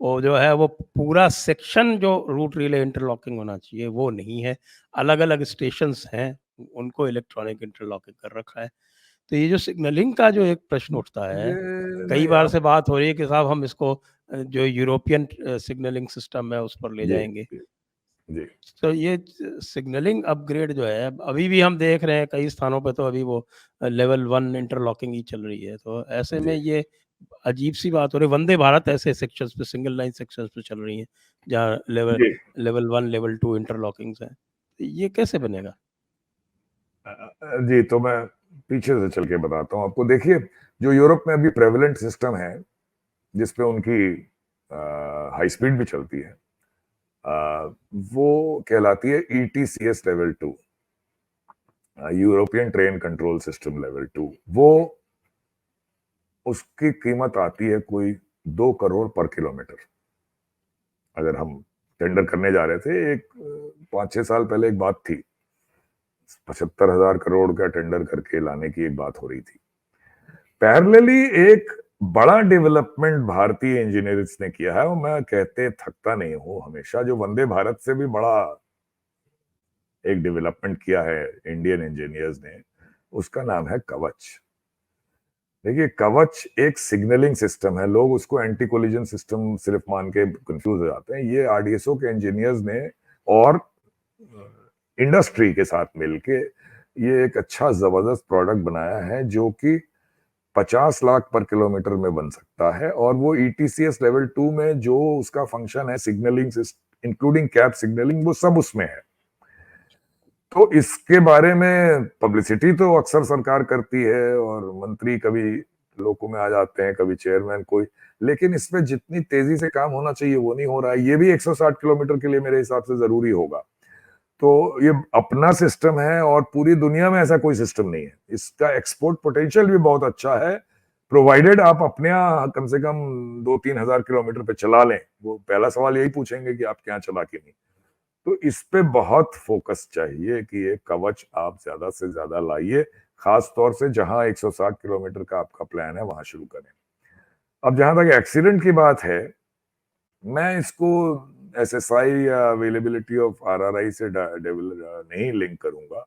वो जो है वो पूरा सेक्शन जो रूट रिले इंटरलॉकिंग होना चाहिए वो नहीं है। अलग-अलग स्टेशंस हैं, उनको इलेक्ट्रॉनिक इंटरलॉकिंग कर रखा है। तो ये जो सिग्नलिंग का जो एक प्रश्न उठता है, ये कई नहीं बार आप से बात हो रही है कि साहब हम इसको जो यूरोपियन सिग्नलिंग सिस्टम है उस पर ले जी जाएँगे। जी जी तो ये सिग्नलिंग अपग्रेड जो है, अभी भी हम देख रहे हैं कई स्थानों पे, तो अभी वो लेवल 1 इंटरलॉकिंग ही चल रही है। तो ऐसे में जी ये अजीब-सी बात हो रही है। वंदे भारत ऐसे सेक्शंस पे, सिंगल लाइन सेक्शंस पे चल रही हैं, जहाँ जी लेवल 1, लेवल 2 इंटरलॉकिंग्स हैं। तो ये कैसे बनेगा? जी, तो मैं पीछे से चल के बताता हूँ आपको। देखिए, जो यूरोप में अभी प्रेवलेंट सिस्टम है जिसपे उनकी हाई स्पीड भी चलती है, वो कहलाती है ETCS level 2, European train control system level 2। वो उसकी कीमत आती है कोई 2 करोड़ पर किलोमीटर। अगर हम टेंडर करने जा रहे थे, एक 5-6 साल पहले एक बात थी, 75,000 करोड़ का टेंडर करके लाने की एक बात हो रही थी। पैरेलली एक बड़ा डेवलपमेंट भारतीय इंजीनियर्स ने किया है, और मैं कहते थकता नहीं हूं हमेशा, जो वंदे भारत से भी बड़ा एक डेवलपमेंट किया है इंडियन इंजीनियर्स ने, उसका नाम है कवच। देखिए, कवच एक सिग्नलिंग सिस्टम है। लोग उसको एंटी कोलिजन सिस्टम सिर्फ मान के कंफ्यूज हो जाते हैं। ये RDSO के इंजीनियर्स ने और इंडस्ट्री के साथ मिलके ये एक अच्छा जबरदस्त प्रोडक्ट बनाया है, जो कि 50 लाख पर किलोमीटर में बन सकता है। और वो ETCS लेवल 2 में जो उसका फंक्शन है, सिग्नलिंग इंक्लूडिंग कैब सिग्नलिंग, वो सब उसमें है। तो इसके बारे में पब्लिसिटी तो अक्सर सरकार करती है और मंत्री कभी लोगों में आ जाते हैं, कभी चेयरमैन कोई, लेकिन इस पे जितनी तेजी से काम होना चाहिए वो नहीं हो रहा है। ये भी 160 किलोमीटर के लिए मेरे हिसाब से जरूरी होगा। तो ये अपना सिस्टम है और पूरी दुनिया में ऐसा कोई सिस्टम नहीं है। इसका एक्सपोर्ट पोटेंशियल भी बहुत अच्छा है, प्रोवाइडेड आप अपने यहाँ कम से कम 2-3 हजार किलोमीटर पे चला लें। वो पहला सवाल यही पूछेंगे कि आप क्या चला के नहीं। तो इस पे बहुत फोकस चाहिए कि ये कवच आप ज्यादा से ज्यादा लाइए, खास तौर से जहां 160 किलोमीटर का आपका प्लान है वहां शुरू करें। अब जहां तक एक्सीडेंट की बात है, मैं इसको एसएसआई या अवेलेबिलिटी ऑफ आरआरआई से नहीं लिंक करूंगा।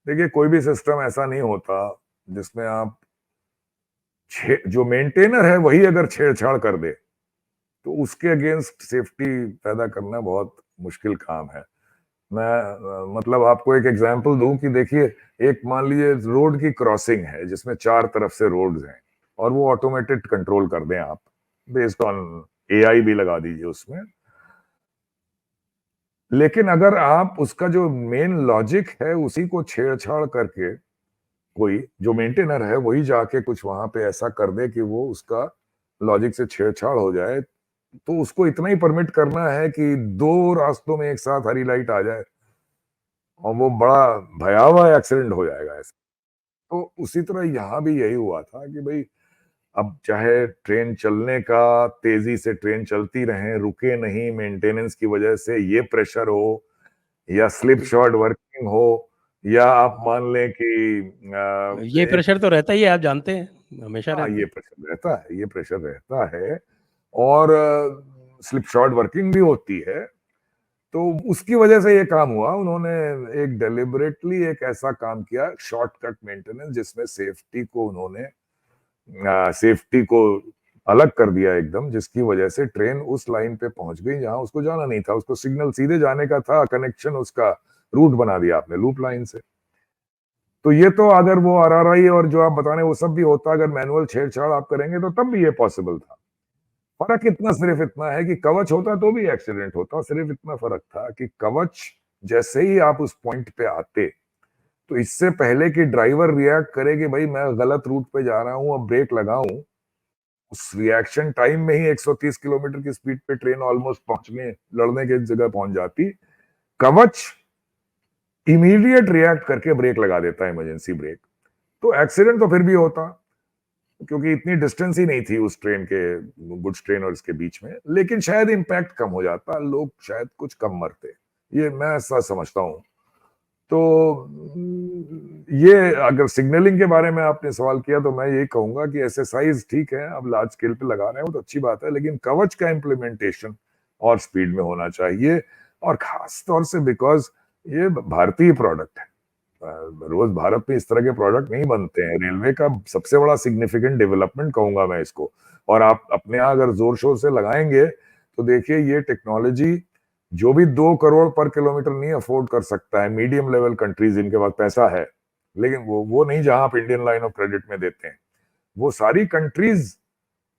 देखिए, कोई भी सिस्टम ऐसा नहीं होता जिसमें आप जो मेंटेनर है वही अगर छेड़छाड़ कर दे तो उसके अगेंस्ट सेफ्टी पैदा करना बहुत मुश्किल काम है। मैं मतलब आपको एक एग्जांपल दूं कि देखिए, एक मान लीजिए रोड की क्रॉसिंग है जिसमें 4 तरफ से रोड्स हैं और वो ऑटोमेटेड कंट्रोल कर दें आप, बेस्ड ऑन एआई भी लगा दीजिए उसमें। लेकिन अगर आप उसका जो मेन लॉजिक है उसी को छेड़छाड़ करके, कोई जो मेंटेनर है वही जाके कुछ वहां पे ऐसा कर दे कि वो उसका लॉजिक से छेड़छाड़ हो जाए, तो उसको इतना ही परमिट करना है कि 2 रास्तों में एक साथ हरी लाइट आ जाए और वो बड़ा भयावह एक्सीडेंट हो जाएगा ऐसे। तो उसी तरह यहाँ भी यही हुआ था कि भाई, अब चाहे ट्रेन चलने का, तेजी से ट्रेन चलती रहे, रुके नहीं मेंटेनेंस की वजह से, ये प्रेशर हो या स्लिप शॉट वर्किंग हो, या आप मान लें कि ये प्रेशर तो रहता ही है, आप जानते हैं, हमेशा रहता ये है। प्रेशर रहता है, ये प्रेशर रहता है और स्लिप शॉट वर्किंग भी होती है। तो उसकी वजह से ये काम हुआ। उन्होंने एक डेलिबरेटली एक ऐसा काम किया, शॉर्टकट मेंटेनेंस, जिसमें सेफ्टी को अलग कर दिया एकदम, जिसकी वजह से ट्रेन उस लाइन पे पहुंच गई जहां उसको जाना नहीं था। उसको सिग्नल सीधे जाने का था, कनेक्शन उसका रूट बना दिया आपने लूप लाइन से। तो ये तो अगर वो आरआरआई और जो आप बता रहे हैं वो सब भी होता, अगर मैनुअल छेड़छाड़ आप करेंगे तो तब भी ये पॉसिबल था। फर्क इतना सिर्फ इतना है कि कवच होता तो भी एक्सीडेंट होता। सिर्फ इतना फर्क था कि कवच जैसे ही आप उस पॉइंट पे आते, तो इससे पहले कि ड्राइवर रिएक्ट करे कि भाई मैं गलत रूट पे जा रहा हूं, अब ब्रेक लगाऊं, उस रिएक्शन टाइम में ही 130 किलोमीटर की स्पीड पे ट्रेन ऑलमोस्ट पहुंचने लड़ने की जगह पहुंच जाती। कवच इमीडिएट रिएक्ट करके ब्रेक लगा देता है, इमरजेंसी ब्रेक। तो एक्सीडेंट तो फिर भी होता, क्योंकि इतनी डिस्टेंस ही नहीं थी उस ट्रेन के, गुड्स ट्रेन और इसके बीच में, लेकिन शायद इंपैक्ट कम हो जाता, लोग शायद कुछ कम मरते। ये मैं ऐसा समझता हूं। तो ये अगर सिग्नलिंग के बारे में आपने सवाल किया तो मैं यही कहूंगा कि एसएसआईज ठीक है, अब लार्ज स्केल पे लगा रहे हो तो अच्छी बात है, लेकिन कवच का इम्प्लीमेंटेशन और स्पीड में होना चाहिए। और खास तौर से बिकॉज ये भारतीय प्रोडक्ट है, रोज भारत में इस तरह के प्रोडक्ट नहीं बनते हैं। रेलवे का सबसे बड़ा सिग्निफिकेंट डेवलपमेंट कहूंगा मैं इसको। और आप अपने यहाँ अगर जोर शोर से लगाएंगे तो देखिए, ये टेक्नोलॉजी जो भी 2 करोड़ पर किलोमीटर नहीं अफोर्ड कर सकता है, मीडियम लेवल कंट्रीज जिनके पास पैसा है, लेकिन वो नहीं जहां आप इंडियन लाइन ऑफ क्रेडिट में देते हैं, वो सारी कंट्रीज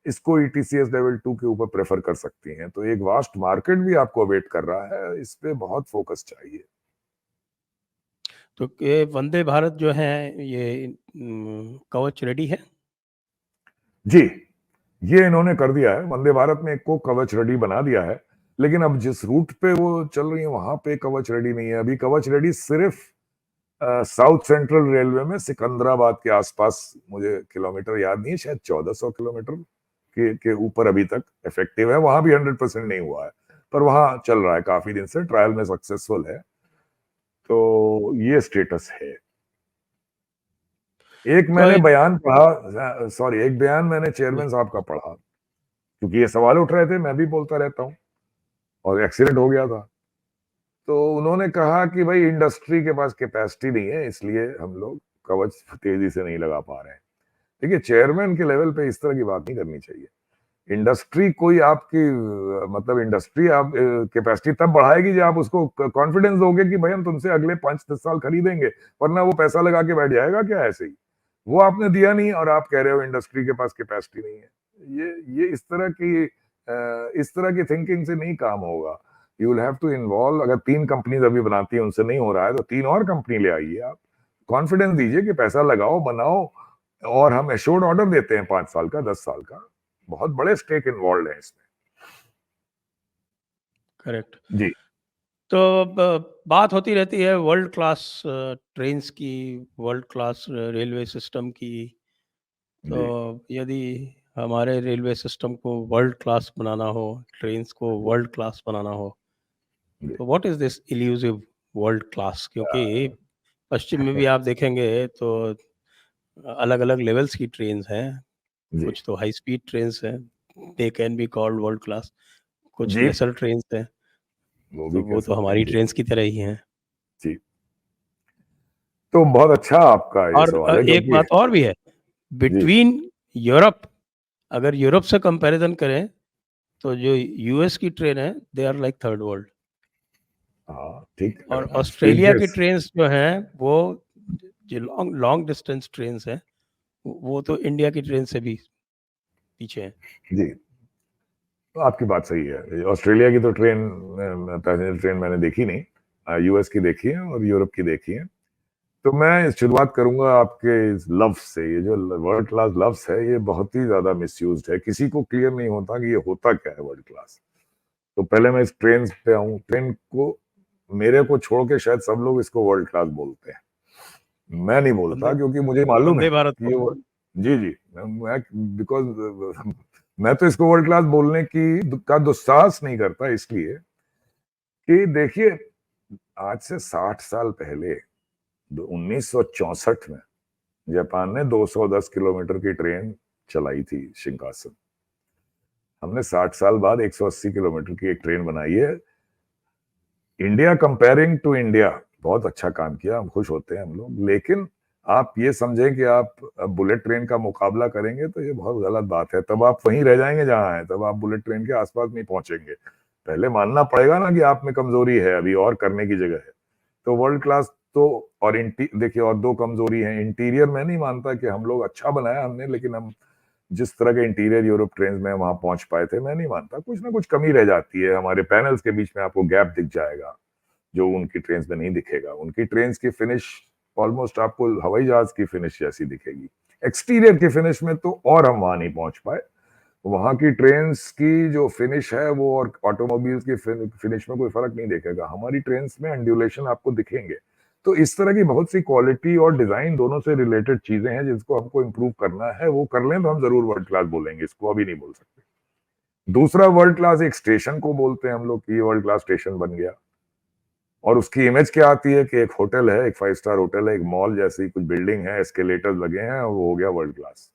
इसको ईटीसीएस लेवल 2 के ऊपर प्रेफर कर सकती हैं। तो एक वास्ट मार्केट भी आपको वेट कर रहा है, इस पे बहुत फोकस चाहिए। तो ये वंदे भारत जो है, ये कवच रेडी है? जी, ये इन्होंने कर दिया है। वंदे भारत में एक को कवच रेडी बना दिया है, लेकिन अब जिस रूट पे वो चल रही है वहां पे कवच रेडी नहीं है। अभी कवच रेडी सिर्फ साउथ सेंट्रल रेलवे में सिकंदराबाद के आसपास, मुझे किलोमीटर याद नहीं है, शायद 1400 किलोमीटर के ऊपर अभी तक इफेक्टिव है। वहां भी 100% नहीं हुआ है, पर वहां चल रहा है, काफी दिन से ट्रायल में सक्सेसफुल है। तो ये स्टेटस है। एक तो मैंने एक बयान पढ़ा, सॉरी, एक बयान मैंने चेयरमैन साहब का पढ़ा, क्योंकि ये सवाल उठ रहे थे, मैं भी बोलता रहता हूँ, और एक्सीडेंट हो गया था। तो उन्होंने कहा कि भाई, इंडस्ट्री के पास कैपेसिटी नहीं है, इसलिए हम लोग कवच तेजी से नहीं लगा पा रहे हैं। देखिए, चेयरमैन के लेवल पे इस तरह की बात नहीं करनी चाहिए। इंडस्ट्री कोई आपकी मतलब इंडस्ट्री आप कैपेसिटी तब बढ़ाएगी जब आप उसको कॉन्फिडेंस दोगे कि भाई हम तुमसे अगले 5-10 साल खरीदेंगे, वरना वो पैसा लगा के बैठ जाएगा क्या ऐसे ही। वो आपने दिया नहीं और आप कह रहे हो इंडस्ट्री के पास कैपेसिटी नहीं है। ये इस तरह की थिंकिंग से नहीं काम होगा। You will have to involve. अगर 3 कंपनीज अभी बनाती है, उनसे नहीं हो रहा है, तो 3 और कंपनी ले आइए आप, कॉन्फिडेंस दीजिए कि पैसा लगाओ, बनाओ, और हम एश्योर्ड ऑर्डर देते हैं 5 साल का, 10 साल का। बहुत बड़े स्टेक इन्वॉल्व है इसमें। करेक्ट। जी। तो बात होती रहती है वर्ल्ड क्लास ट्रेन्स की, वर्ल्ड क्लास रेलवे सिस्टम की, तो यदि हमारे रेलवे सिस्टम को वर्ल्ड क्लास बनाना हो, ट्रेन्स को वर्ल्ड क्लास बनाना हो, जी तो what is this elusive world class? क्योंकि पश्चिम में भी आप देखेंगे तो अलग-अलग लेवल्स की ट्रेन्स हैं। जी कुछ तो हाई स्पीड ट्रेन्स हैं, they can be called world class. कुछ जी लेसर ट्रेन्स हैं, वो तो भी कह वो तो सकते हैं हमारी जी ट्रेन्स की तरह ही हैं। जी। तो बहुत अच्छा आपका ये और सवाल है एक क्योंकि बात और भी है, जी बिटवीन यूरोप, अगर यूरोप से कंपैरिज़न करें, तो जो यूएस की ट्रेन है, they are like third world. हाँ ठीक है और ना स्पीड ऑस्ट्रेलिया के की ट्रेन्स जो हैं, वो जो लॉन्ग लॉन्ग डिस्टेंस ट्रेन्स हैं, वो तो इंडिया की ट्रेन से भी पीछे हैं। जी तो आपकी बात सही है ऑस्ट्रेलिया की तो ट्रेन पैसेंजर ट्रेन मैंने देखी नहीं यूएस की देखी है और यूरोप की देखी है तो मैं शुरुआत करूंगा आपके इस लफ्ज से ये जो वर्ल्ड क्लास लफ्ज है ये बहुत ही ज्यादा मिसयूज्ड है किसी को क्लियर नहीं होता कि ये होता क्या है वर्ल्ड क्लास तो पहले मैं इस ट्रेन पे आऊं ट्रेन को मेरे को छोड़ के शायद सब लोग इसको वर्ल्ड क्लास बोलते हैं मैं नहीं बोलता वंदे क्योंकि मुझे मालूम है वंदे भारत कि को। ये जी जी मैं बिकॉज मैं तो इसको वर्ल्ड क्लास बोलने की का दुस्साहस नहीं करता इसलिए कि देखिए आज से 60 साल पहले 1964 में जापान ने 210 किलोमीटर की ट्रेन चलाई थी शिंकानसेन हमने 60 साल बाद 180 किलोमीटर की एक ट्रेन बनाई है इंडिया कंपेयरिंग टू इंडिया बहुत अच्छा काम किया हम खुश होते हैं हम लोग लेकिन आप ये समझें कि आप बुलेट ट्रेन का मुकाबला करेंगे तो ये बहुत गलत बात है तब आप वहीं रह जाएंगे जहां हैं तब आप बुलेट ट्रेन के आसपास नहीं पहुंचेंगे पहले मानना पड़ेगा ना कि आप में कमजोरी है अभी और करने की जगह है तो वर्ल्ड क्लास तो और देखिए और दो कमजोरी है इंटीरियर में नहीं मानता कि हम लोग अच्छा बनाया हमने लेकिन हम जिस तरह के इंटीरियर यूरोप ट्रेन में वहां पहुंच पाए थे मैं नहीं मानता कुछ ना कुछ कमी रह जाती है हमारे पैनल्स के बीच में आपको गैप दिख जाएगा जो उनकी ट्रेन में नहीं दिखेगा उनकी ट्रेन की फिनिश ऑलमोस्ट आपको हवाई जहाज की फिनिश जैसी दिखेगी एक्सटीरियर की फिनिश में तो और हम वहां नहीं पहुंच पाए वहां की ट्रेन की जो फिनिश है वो और ऑटोमोबाइल्स की फिनिश में कोई फर्क नहीं दिखेगा हमारी ट्रेन में एंडुलेशन आपको दिखेंगे तो इस तरह की बहुत सी क्वालिटी और डिजाइन दोनों से रिलेटेड चीजें हैं जिसको हमको इम्प्रूव करना है वो कर लें तो हम जरूर वर्ल्ड क्लास बोलेंगे इसको अभी नहीं बोल सकते दूसरा वर्ल्ड क्लास एक स्टेशन को बोलते हैं हम लोग कि ये वर्ल्ड क्लास स्टेशन बन गया और उसकी इमेज क्या आती है कि एक होटल है एक 5 स्टार होटल है एक मॉल जैसी कुछ बिल्डिंग है एस्केलेटर लगे हैं और वो हो गया वर्ल्ड क्लास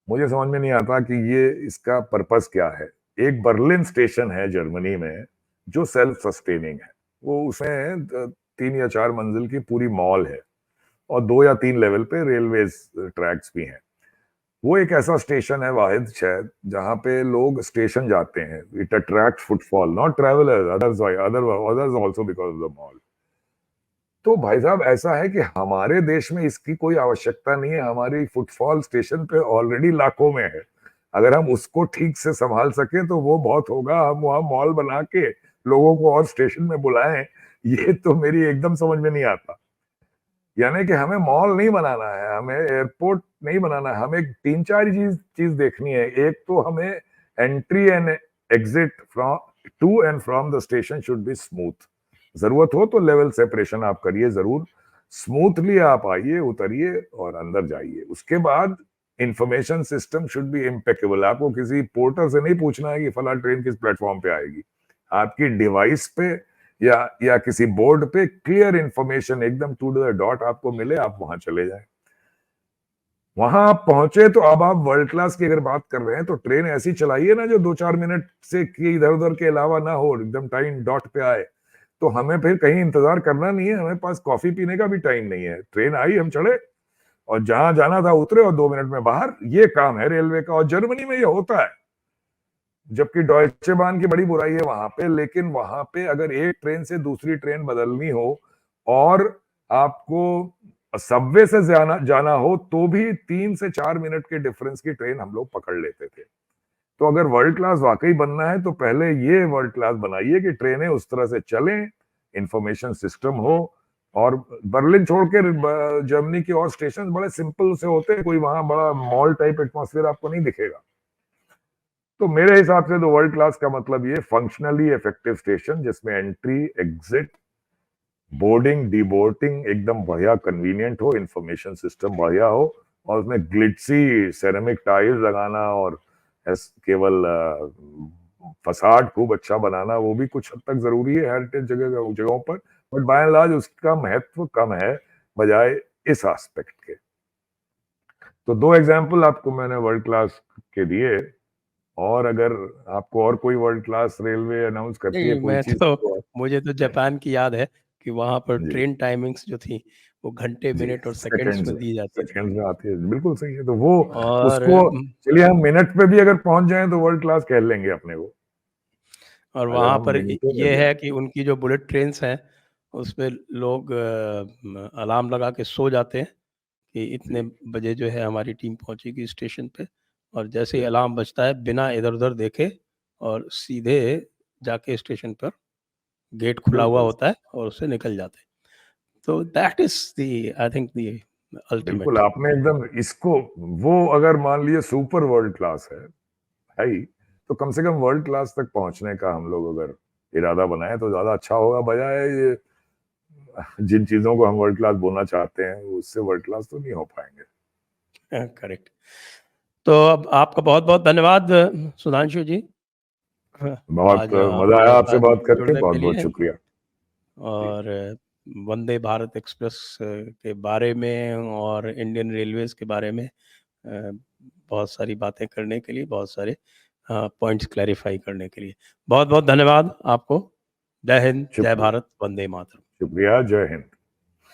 मुझे समझ में नहीं आता कि ये इसका पर्पस क्या है एक बर्लिन स्टेशन है जर्मनी में जो सेल्फ सस्टेनिंग है वो उसमें 3 या 4 मंजिल की पूरी मॉल है और 2 या 3 लेवल पे रेलवे ट्रैक्स भी हैं वो एक ऐसा स्टेशन है वाहिद शायद जहां पे लोग स्टेशन जाते हैं it attract footfall not travellers others also because of the mall तो भाई साहब ऐसा है कि हमारे देश में इसकी कोई आवश्यकता नहीं है हमारी फुटफॉल स्टेशन पे ऑलरेडी लाखों में है अगर हम उसको ठीक से संभाल सकें तो वो बहुत होगा हम वहां मॉल बना के लोगों को और स्टेशन में बुलाएं ये तो मेरी एकदम समझ में नहीं आता यानी कि हमें मॉल नहीं बनाना है हमें एयरपोर्ट नहीं बनाना है हमें 3-4 चीज देखनी है एक तो हमें entry and exit from to and from the station should be smooth जरूरत हो तो लेवल सेपरेशन आप करिए जरूर स्मूथली आप आइए उतरिए और अंदर जाइए उसके बाद information system should be impeccable आपको किसी पोर्टर से नहीं पूछना है कि फला ट्रेन किस प्लेटफॉर्म पे आएगी आपकी डिवाइस पे या किसी बोर्ड पे क्लियर इंफॉर्मेशन एकदम टू द डॉट आपको मिले आप वहां चले जाएं वहां आप पहुंचे तो अब आप वर्ल्ड क्लास की अगर बात कर रहे हैं तो ट्रेन ऐसी चलाइए ना जो 2-4 मिनट से इधर उधर के अलावा ना हो एकदम टाइम डॉट पे आए तो हमें फिर कहीं इंतजार करना नहीं है हमें पास कॉफी पीने का भी टाइम नहीं है ट्रेन आई हम चढ़े और जहां जाना था उतरे और 2 मिनट में बाहर ये काम है रेलवे का और जर्मनी में ये होता है जबकि डॉयचे बान की बड़ी बुराई है वहां पे लेकिन वहां पे अगर एक ट्रेन से दूसरी ट्रेन बदलनी हो और आपको सबवे से जाना हो तो भी 3 से 4 मिनट के डिफरेंस की ट्रेन हम लोग पकड़ लेते थे तो अगर वर्ल्ड क्लास वाकई बनना है तो पहले ये वर्ल्ड क्लास बनाइए कि ट्रेनें उस तरह से चलें इंफॉर्मेशन सिस्टम हो और बर्लिन छोड़ के जर्मनी के और स्टेशन बड़े सिंपल से होते हैं कोई वहां बड़ा मॉल टाइप एटमॉस्फेयर आपको नहीं दिखेगा तो मेरे हिसाब से तो वर्ल्ड क्लास का मतलब ये फंक्शनली इफेक्टिव स्टेशन जिसमें एंट्री एग्जिट बोर्डिंग डीबोर्डिंग एकदम बढ़िया कन्वीनियंट हो इंफॉर्मेशन सिस्टम बढ़िया हो और उसमें ग्लिटसी सेरेमिक टाइल्स लगाना और केवल फसाड खूब अच्छा बनाना, वो भी कुछ हद तक जरूरी है हेरिटेज जगहों पर, बट बाय एंड लार्ज उसका महत्व कम है बजाय इस एस्पेक्ट के। तो 2 एग्जाम्पल आपको मैंने वर्ल्ड क्लास के दिए, और अगर आपको और कोई वर्ल्ड क्लास रेलवे अनाउंस करती है नहीं, कोई चीज तो मुझे तो जापान की याद है कि वहां पर जी ट्रेन टाइमिंग्स जो थी वो घंटे, जी मिनट और सेकंड्स में दी जाती थी। सेकंड्स में आती है, बिल्कुल सही है। तो वो और उसको चलिए हम मिनट पे भी अगर पहुंच जाएं तो वर्ल्ड क्लास कह लेंगे अपने को, अगर वहां हम पर मिनटों में ये भी। है कि उनकी जो बुलेट ट्रेन्स हैं उसपे लोग अलार्म लगा के सो जाते हैं कि इतने जी बजे जो है हमारी टीम पहुंचेगी स्टेशन पे, और जैसे ही जी अलार्म बजता है बिना इधर उधर देखे और सीधे जाके स्टेशन पर गेट खुला हुआ बिल्कुल होता है और उससे निकल जाते हैं। तो that is the I think the बिल्कुल, अल्टीमेट। आपने एकदम इसको, वो अगर मान लिए सुपर वर्ल्ड क्लास है ही, तो कम से कम वर्ल्ड क्लास तक पहुंचने का हम लोग अगर इरादा बनाए तो ज्यादा अच्छा होगा, बजाय ये जिन चीजों को हम वर्ल्ड क्लास बोलना चाहते हैं उससे वर्ल्ड क्लास तो नहीं हो पाएंगे। करेक्ट। तो अब आपका बहुत बहुत धन्यवाद सुधांशु जी, बहुत आज मजा आया मेरे आपसे साथ बात करके, जुड़ने बहुत के बहुत लिए। शुक्रिया जी। और वंदे भारत एक्सप्रेस के बारे में और इंडियन रेलवेज के बारे में बहुत सारी बातें करने के लिए, बहुत सारे पॉइंट्स क्लैरिफाई करने के लिए बहुत बहुत धन्यवाद आपको। जय हिंद, जय शुक्रिया भारत, वंदे मातरम। शुक्रिया, जय हिंद।